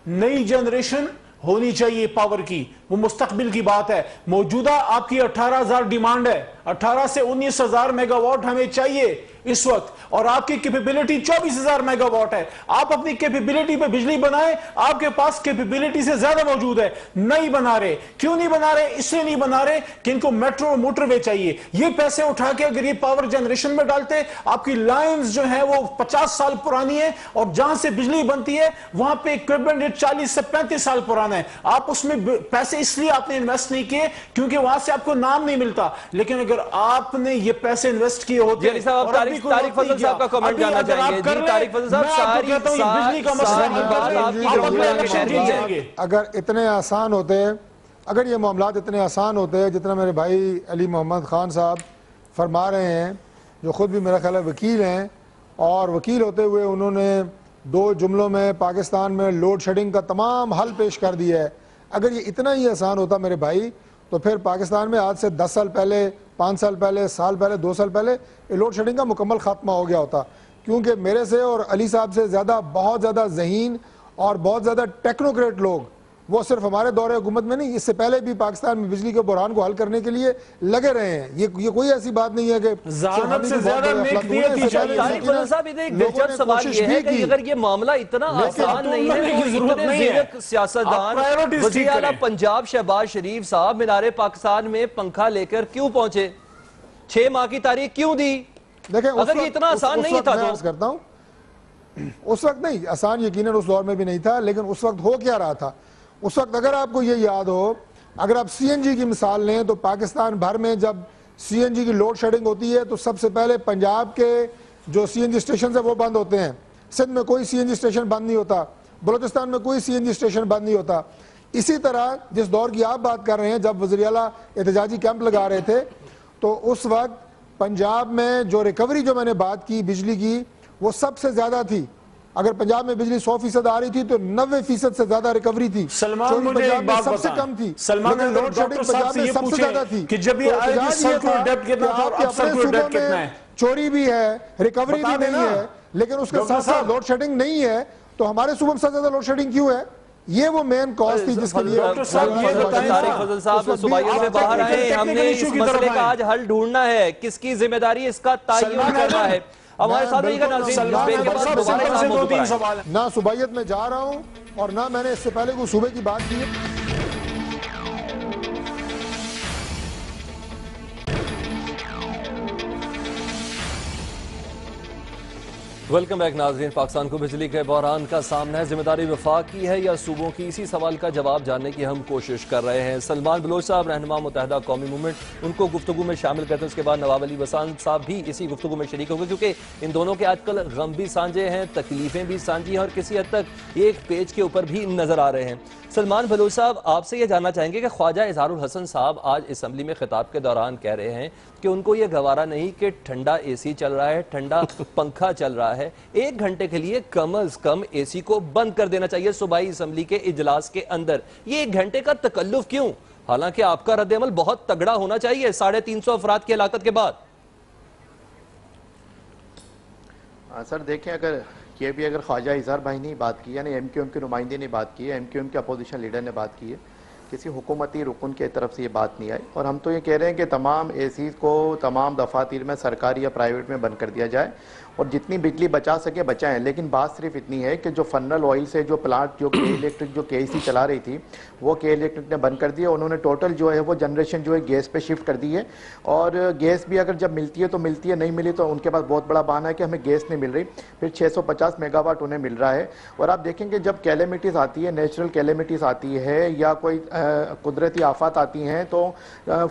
نئی جنریشن ہونی چاہیے پاور کی، وہ مستقبل کی بات ہے. موجودہ آپ کی 18,000 ڈیمانڈ ہے، 18 سے 19,000 میگا واٹ ہمیں چاہیے اس وقت، اور آپ کی کیپیبلٹی 24,000 میگا واٹ ہے. آپ اپنی کیپیبلٹی پہ بجلی بنائیں، آپ کے پاس کیپیبلٹی سے زیادہ موجود ہے. نہیں بنا رہے. کیوں نہیں بنا رہے؟ اس لیے نہیں بنا رہے کہ ان کو میٹرو اور موٹر وے چاہیے. یہ پیسے اٹھا کے اگر یہ پاور جنریشن میں ڈالتے، آپ کی لائنز جو ہیں وہ 50 سال پرانی ہیں، اور جہاں سے بجلی بنتی ہے وہاں پہ اکوپمنٹ 40 سے 35 سال پرانا ہے. آپ اس میں پیسے اس لیے آپ نے انویسٹ نہیں کیے کیونکہ وہاں سے آپ کو نام نہیں ملتا. لیکن اگر آپ نے یہ پیسے انویسٹ کیے ہوتے علی صاحب آپ طارق فضل صاحب کا کمنٹ جاننا چاہیں گے. جی طارق فضل صاحب بجلی کا مسئلہ اگر اتنے آسان ہوتے, اگر یہ معاملات اتنے آسان ہوتے جتنا میرے بھائی علی محمد خان صاحب فرما رہے ہیں, جو خود بھی میرا خیال ہے وکیل ہیں, اور وکیل ہوتے ہوئے انہوں نے 2 جملوں میں پاکستان میں لوڈ شیڈنگ کا تمام حل پیش کر دیا ہے. اگر یہ اتنا ہی آسان ہوتا میرے بھائی تو پھر پاکستان میں آج سے 10 سال پہلے, 5 سال پہلے, سال پہلے, 2 سال پہلے یہ لوڈ شیڈنگ کا مکمل خاتمہ ہو گیا ہوتا. کیونکہ میرے سے اور علی صاحب سے زیادہ بہت زیادہ ذہین اور بہت زیادہ ٹیکنوکریٹ لوگ وہ صرف ہمارے دور حکومت میں نہیں, اس سے پہلے بھی پاکستان میں بجلی کے بحران کو حل کرنے کے لیے لگے رہے ہیں. یہ کوئی ایسی بات نہیں ہے کہ ذہانت سے زیادہ نیک نیت ہی چاہیے. طارق فضل صاحب ایک دلچسپ سوال یہ ہے کہ اگر یہ معاملہ اتنا آسان نہیں ہے تو اتنے زیرک سیاستدان وزیر اعلیٰ پنجاب شہباز شریف صاحب مینار پاکستان میں پنکھا لے کر کیوں پہنچے, 6 ماہ کی تاریخ کیوں دی؟ اگر یہ اتنا آسان نہیں تھا تو کرتا ہوں اس وقت نہیں آسان, یقیناً اس دور میں بھی نہیں تھا, لیکن اس وقت ہو کیا رہا تھا اس وقت. اگر آپ کو یہ یاد ہو, اگر آپ سی این جی کی مثال لیں تو پاکستان بھر میں جب سی این جی کی لوڈ شیڈنگ ہوتی ہے تو سب سے پہلے پنجاب کے جو سی این جی اسٹیشن ہیں وہ بند ہوتے ہیں. سندھ میں کوئی سی این جی اسٹیشن بند نہیں ہوتا, بلوچستان میں کوئی سی این جی اسٹیشن بند نہیں ہوتا. اسی طرح جس دور کی آپ بات کر رہے ہیں جب وزیر اعلیٰ احتجاجی کیمپ لگا رہے تھے تو اس وقت پنجاب میں جو ریکوری جو میں نے بات کی بجلی کی وہ سب سے زیادہ تھی. اگر پنجاب میں بجلی 100% آ رہی تھی تو 90% سے زیادہ ریکوری تھی. سلمان مجھے ایک بات سب سے کم تھی. لیکن لوڈ شیڈنگ پنجاب میں سب سے زیادہ تھی. کہ جب یہ آئے گی سرکل ڈیپٹ کتنا تھا اور اب سرکل ڈیپٹ کتنا ہے, چوری بھی ہے, ریکوری بھی نہیں ہے, لیکن اس کے ساتھ ساتھ لوڈ شیڈنگ نہیں ہے. تو ہمارے صوبے میں سب سے زیادہ لوڈ شیڈنگ کیوں ہے؟ یہ وہ مین کاز تھی جس کے لیے طارق فضل صاحب صوبائیوں سے باہر آئے. ہم نے اس مسئلے کا آج حل ڈھونڈنا ہے, کس کی ذمہ داری اس کا تعین کرنا ہے. ہمارے ساتھ رہی گا ناظرین, نہ صوبائیت میں جا رہا ہوں اور نہ میں نے اس سے پہلے کوئی صوبے کی بات کی ہے. ویلکم بیک ناظرین. پاکستان کو بجلی کے بحران کا سامنا ہے, ذمہ داری وفاق کی ہے یا صوبوں کی؟ اسی سوال کا جواب جاننے کی ہم کوشش کر رہے ہیں. سلمان بلوچ صاحب رہنما متحدہ قومی موومنٹ, ان کو گفتگو میں شامل کرتے ہیں. اس کے بعد نواب علی وسان صاحب بھی اسی گفتگو میں شریک ہوں گے کیونکہ ان دونوں کے آج کل غم بھی سانجے ہیں, تکلیفیں بھی سانجی ہیں اور کسی حد تک ایک پیج کے اوپر بھی نظر آ رہے ہیں. سلمان بلوچ صاحب آپ سے یہ جاننا چاہیں گے کہ خواجہ اظہار الحسن صاحب آج اسمبلی میں خطاب کے دوران کہہ رہے ہیں کہ ان کو یہ گوارا نہیں کہ ٹھنڈا اے سی چل رہا ہے, ٹھنڈا پنکھا چل رہا ہے, 1 گھنٹے کے لیے کم از کم اے سی کو بند کر دینا چاہیے صوبائی اسمبلی کے اجلاس کے اندر. یہ 1 گھنٹے کا تکلف کیوں, حالانکہ آپ کا رد عمل بہت تگڑا ہونا چاہیے 350 افراد کی ہلاکت کے بعد. سر دیکھیں, اگر خواجہ اظہار بھائی نے بات کی, یعنی ایم کیو ایم کے نمائندے نے بات کی ہے, ایم کیو ایم کے اپوزیشن لیڈر نے بات کی ہے, کسی حکومتی رکن کے طرف سے یہ بات نہیں آئی. اور ہم تو یہ کہہ رہے ہیں کہ تمام اے سیز کو تمام دفاتر میں سرکاری یا پرائیویٹ میں بند کر دیا جائے اور جتنی بجلی بچا سکے بچائیں. لیکن بات صرف اتنی ہے کہ جو فنل آئل سے جو پلانٹ جو کے الیکٹرک جو کے ای سی چلا رہی تھی وہ کے الیکٹرک نے بند کر دیا. انہوں نے ٹوٹل جو ہے وہ جنریشن جو ہے گیس پہ شفٹ کر دی ہے, اور گیس بھی اگر جب ملتی ہے تو ملتی ہے, نہیں ملی تو ان کے پاس بہت بڑا بہانہ ہے کہ ہمیں گیس نہیں مل رہی. پھر 650 میگا واٹ انہیں مل رہا ہے. اور آپ دیکھیں کہ جب کیلیمیٹیز آتی ہے, نیچرل کیلیمیٹیز آتی ہے یا کوئی قدرتی آفات آتی ہیں تو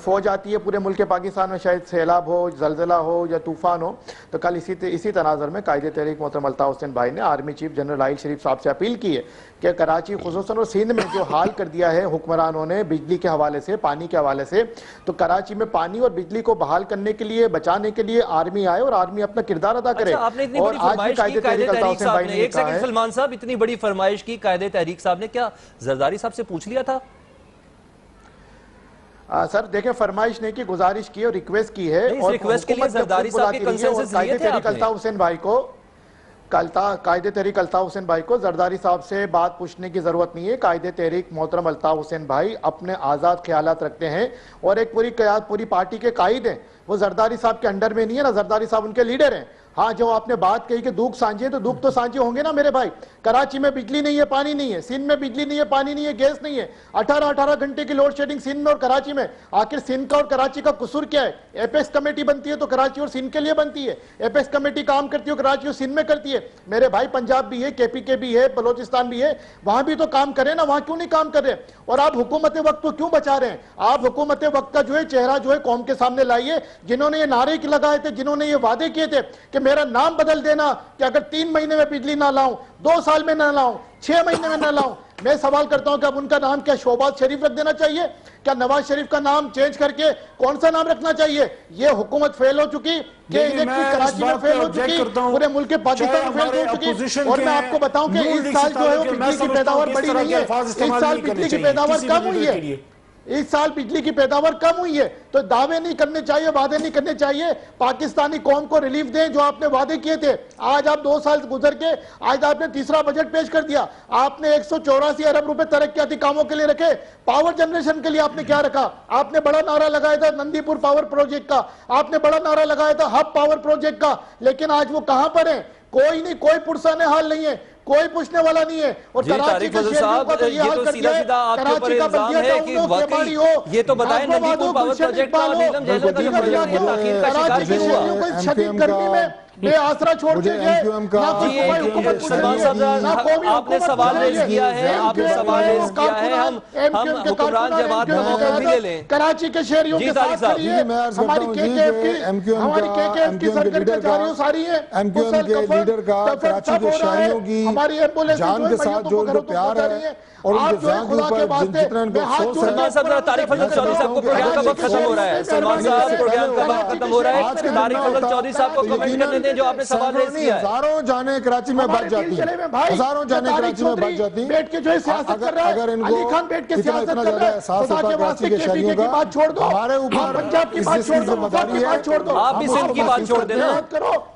فوج آتی ہے پورے ملک پاکستان میں, شاید سیلاب ہو, زلزلہ ہو یا طوفان ہو. تو کل اسی تناظر میں قائد تحریک محترم الطاف حسین بھائی نے آرمی چیف جنرل عائل شریف صاحب سے اپیل کی ہے کہ کراچی خصوصاً اور سندھ میں جو حال کر دیا ہے حکمرانوں نے بجلی کے حوالے سے, پانی کے حوالے سے, تو کراچی میں پانی اور بجلی کو بحال کرنے کے لیے, بچانے کے لیے آرمی آئے اور آرمی اپنا کردار ادا کرے. اور آج بھی قائد تحریک الطاف حسین بھائی نے ایک سیکنڈ سلمان صاحب, اتنی بڑی فرمائش کی قائد تحریک صاحب نے, کیا زرداری صاحب سے پوچھ لیا تھا؟ سر دیکھیں, فرمائش نہیں کی, گزارش کی اور ریکویسٹ کی ہے. اور ریکویسٹ کے لیے زرداری صاحب کے کنسنسس لیے تھے آپ نے؟ قائد تحریک الطاف حسین بھائی کو زرداری صاحب سے بات پوچھنے کی ضرورت نہیں ہے. قائد تحریک محترم الطاف حسین بھائی اپنے آزاد خیالات رکھتے ہیں اور ایک پوری پارٹی کے قائد ہیں. وہ زرداری صاحب کے انڈر میں نہیں ہے نا, زرداری صاحب ان کے لیڈر ہیں. ہاں جو آپ نے بات کہی کہ دکھ سانجھے تو دکھ تو سانجھے ہوں گے نا میرے بھائی. کراچی میں بجلی نہیں ہے, پانی نہیں ہے, سندھ میں بجلی نہیں ہے, پانی نہیں ہے, گیس نہیں ہے, 18 گھنٹے کی لوڈ شیڈنگ سندھ میں اور کراچی میں. آخر سندھ کا اور کراچی کا قصور کیا ہے؟ ایپیکس کمیٹی بنتی ہے تو کراچی اور سندھ کے لیے بنتی ہے, ایپیکس کمیٹی کام کرتی ہے کراچی اور سندھ میں کرتی ہے. میرے بھائی پنجاب بھی ہے, کے پی کے بھی ہے, بلوچستان بھی ہے, وہاں بھی تو کام کریں نا, وہاں کیوں نہیں کام کر رہے؟ اور آپ حکومت وقت کو کیوں بچا رہے ہیں؟ آپ حکومت وقت کا جو ہے چہرہ جو ہے قوم کے سامنے لائیے. جنہوں نے یہ نعرے لگائے تھے, جنہوں نے یہ وعدے کیے تھے کہ میرا نام بدل دینا, کہ اگر 3 مہینے میں بجلی نہ لاؤں, 2 سال میں نہ لاؤں, 6 مہینے میں نہ لاؤں, میں سوال کرتا ہوں کہ اب ان کا نام کیا شہباز شریف رکھ دینا چاہیے؟ کیا نواز شریف کا نام چینج کر کے کون سا نام رکھنا چاہیے؟ یہ حکومت فیل ہو چکی کہ الیکٹرک کراچی میں فیل ہو چکی, پورے ملک پاکستان میں فیل ہو چکی. اور میں آپ کو بتاؤں کہ اس سال جو ہے وہ بجلی کی پیداوار بڑی نہیں ہے, اس سال بجلی کی پیداوار کم ہوئی ہے, اس سال بجلی کی پیداوار کم ہوئی ہے. تو دعوے نہیں کرنے چاہیے, وعدے نہیں کرنے چاہیے. پاکستانی قوم کو ریلیف دیں جو آپ نے وعدے کیے تھے. آج آپ 2 سال گزر کے آج آپ نے تیسرا بجٹ پیش کر دیا. آپ نے 184 ارب روپے ترقیاتی کاموں کے لیے رکھے. پاور جنریشن کے لیے آپ نے کیا رکھا؟ آپ نے بڑا نعرہ لگایا تھا نندی پور پاور پروجیکٹ کا, آپ نے بڑا نعرہ لگایا تھا ہب پاور پروجیکٹ کا, لیکن آج وہ کہاں پر ہیں؟ کوئی نہیں, کوئی پرسان حال نہیں ہے, کوئی پوچھنے والا نہیں ہے. اور کراچی کے شہریوں کا تو یہ حال کر دیا ہے, کراچی کا بلدیہ ٹاؤن ہو, کیماڑی ہو, یہ تو بتائیں نندی پور پاور پروجیکٹ کا نیلم جیلر کا جو پروجیکٹ ہے تاخیر کا شکار کیوں ہوا؟ شہریوں کو شدید گرمی میں بے آسرا چھوڑ کے گئے. نہ کوئی صوبائی حکومت سلمان صاحب آپ نے سوال ریز کیا ہے, آپ نے سوال ریز کیا ہے, ہم حکمران جماعت کا موقع بھی لے لیں. کراچی کے شہریوں کے ساتھ کھڑی ہے, ہماری کے کے ایف کی سرکردہ جاریوں ساری ہیں, ایم کیو ایم کے لیڈر کا کراچی کے شہریوں کی جان کے ساتھ جو پیار ہے اور ان کے ذہن کے اوپر جتنا ان کو افسوس ہے. سلمان صاحب طارق فضل چودھری صاحب کو پروگرام کا وقت ختم ہو رہا ہے. سلمان صاحب پروگرام کا وقت ختم ہو رہا ہے. طارق فضل چودھری صاحب کو کمنٹ کرنے دیں جو آپ نے سوال ریز کیا ہے. ہزاروں جانیں کراچی میں بچ جاتی ہیں, ہزاروں جانیں کراچی میں بچ جاتی ہیں. اگر ان کو اتنا زیادہ احساس ہوتا ہے کراچی کے شہریوں کا, ہمارے اوپر اس جس کی ذمہ داری ہے, آپ بھی سندھ کی بات چھوڑ دیں نا.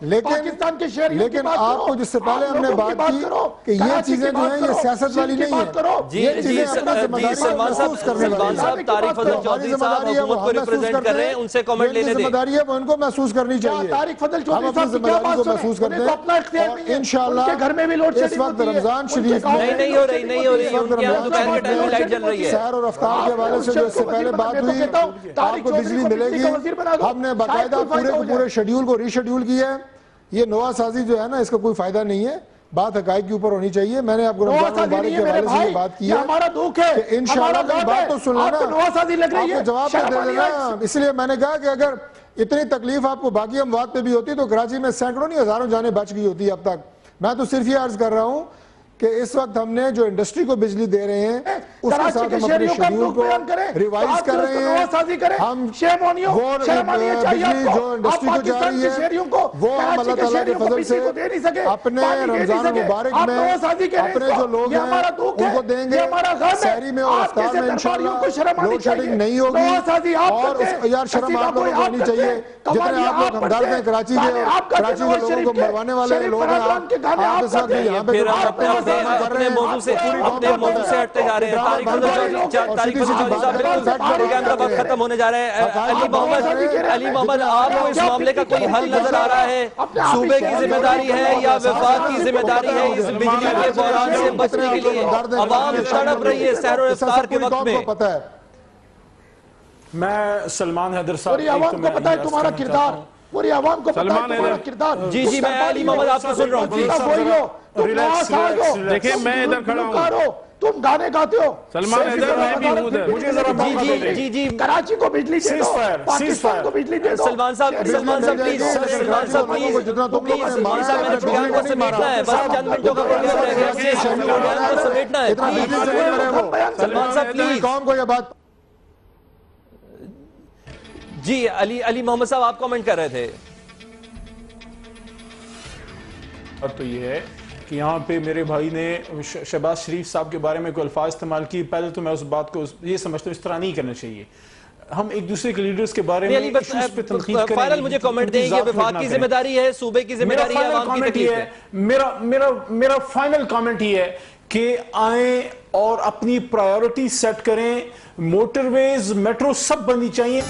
لیکن آپ کو جس سے پہلے ہم نے بات کی کہ یہ چیزیں جو ہیں یہ سیاست والی نہیں ہیں. سلمان صاحب طارق فضل چودھری صاحب حکومت کو ریپرزینٹ کر رہے ہیں, ان سے کامنٹ لینے دیں. ذمہ داری ہے وہ ان کو محسوس کرنی چاہیے. ہم اپنی ذمہ داری کو محسوس کرتے ہیں اور انشاءاللہ اس وقت رمضان شریف میں نہیں ہو رہی ان کے یہاں دوپہر کے ٹائم میں لائٹ جل رہی ہے. سحر اور افطار کے حوالے سے جو اس سے پہلے بات ہوئی آپ کو بجلی ملے گی, ہم نے باقاعدہ پورے کو پورے شیڈیول کو ری شیڈیول کیا ہے. یہ نوا سازی جو ہے نا اس کا کوئی فائدہ نہیں ہے, بات حقائق کے اوپر ہونی چاہیے. میں نے آپ کو رمضان مبارک کے حوالے سے یہ بات کی ہے کہ انشاءاللہ میری بات تو سن لینا, آپ کو جواب تو دے دینا. اس لیے میں نے کہا کہ اگر اتنی تکلیف آپ کو باقی اموات پہ بھی ہوتی تو کراچی میں سینکڑوں نہیں ہزاروں جانیں بچ گئی ہوتی اب تک. میں تو صرف یہ عرض کر رہا ہوں کہ اس وقت ہم نے جو انڈسٹری کو بجلی دے رہے ہیں اس کے ساتھ ہم اپنے شیڈیول کو ریوائز کر رہے ہیں. ہم وہ بجلی جو انڈسٹری کو جا رہی ہے وہ ہم اللہ تعالیٰ کے فضل سے اپنے رمضان مبارک میں اپنے جو لوگ ہیں ان کو دیں گے. سحری میں اور افطار میں انشاءاللہ لوڈ شیڈنگ نہیں ہوگی. اور یار شرم آپ لوگوں کو ہونی چاہیے, جتنے آپ لوگ ہمدرد ہیں کراچی کے اور کراچی کے لوگوں کو مروانے والے لوگ ہیں, آپ اس وقت یہاں پہ اپنے موضوع سے ہٹتے جا رہے ہیں. طارق فضل چودھری صاحب بالکل پروگرام کا وقت ختم ہونے جا رہا ہے. علی محمد آپ کو اس معاملے کا کوئی حل نظر آ رہا ہے؟ صوبے کی ذمہ داری ہے یا وفاق کی ذمہ داری ہے اس بجلی کے بحران سے بچنے کے لیے؟ عوام تڑپ رہی ہے سحر و افطار کے وقت میں. میں سلمان حیدر صاحب پوری عوام کو پتا ہے تمہارا کردار, پوری عوام کو پتا ہے تمہارا کردار. جی میں علی محمد آپ کو سن رہا ہوں. دیکھیں میں ادھر کھڑا ہوں, تم گانے گاتے ہو. سلمان ادھر میں بھی ہوں ادھر. مجھے ذرا موقع دے دیں. جی کراچی کو بجلی دے دو, پاکستان کو بجلی دے دو. سلمان صاحب پلیز, سلمان صاحب پلیز, سلمان صاحب میں نے پروگرام کو سمیٹنا ہے, بس چند منٹوں کا پروگرام رہ گیا, پروگرام کو سمیٹنا ہے. سلمان صاحب پلیز. قوم کو یہ بات جی علی محمد صاحب آپ کامنٹ کر رہے تھے. تو یہ ہے کہ یہاں پہ میرے بھائی نے شہباز شریف صاحب کے بارے میں کوئی الفاظ استعمال کی. پہلے تو میں اس بات کو یہ سمجھتا ہوں اس طرح نہیں کرنا چاہیے. ہم ایک دوسرے کے لیڈرز کے بارے میں ایشوز پہ تنقید کریں. فائنل مجھے کامنٹ دیں, یہ وفاق کی ذمہ داری ہے, صوبے کی ذمہ داری ہے, عوام کی تکلیف ہے. میرا فائنل کامنٹ یہ ہے کہ آئیں اور اپنی پرائیورٹی سیٹ کریں. موٹر ویز, میٹرو سب بننی چاہیے.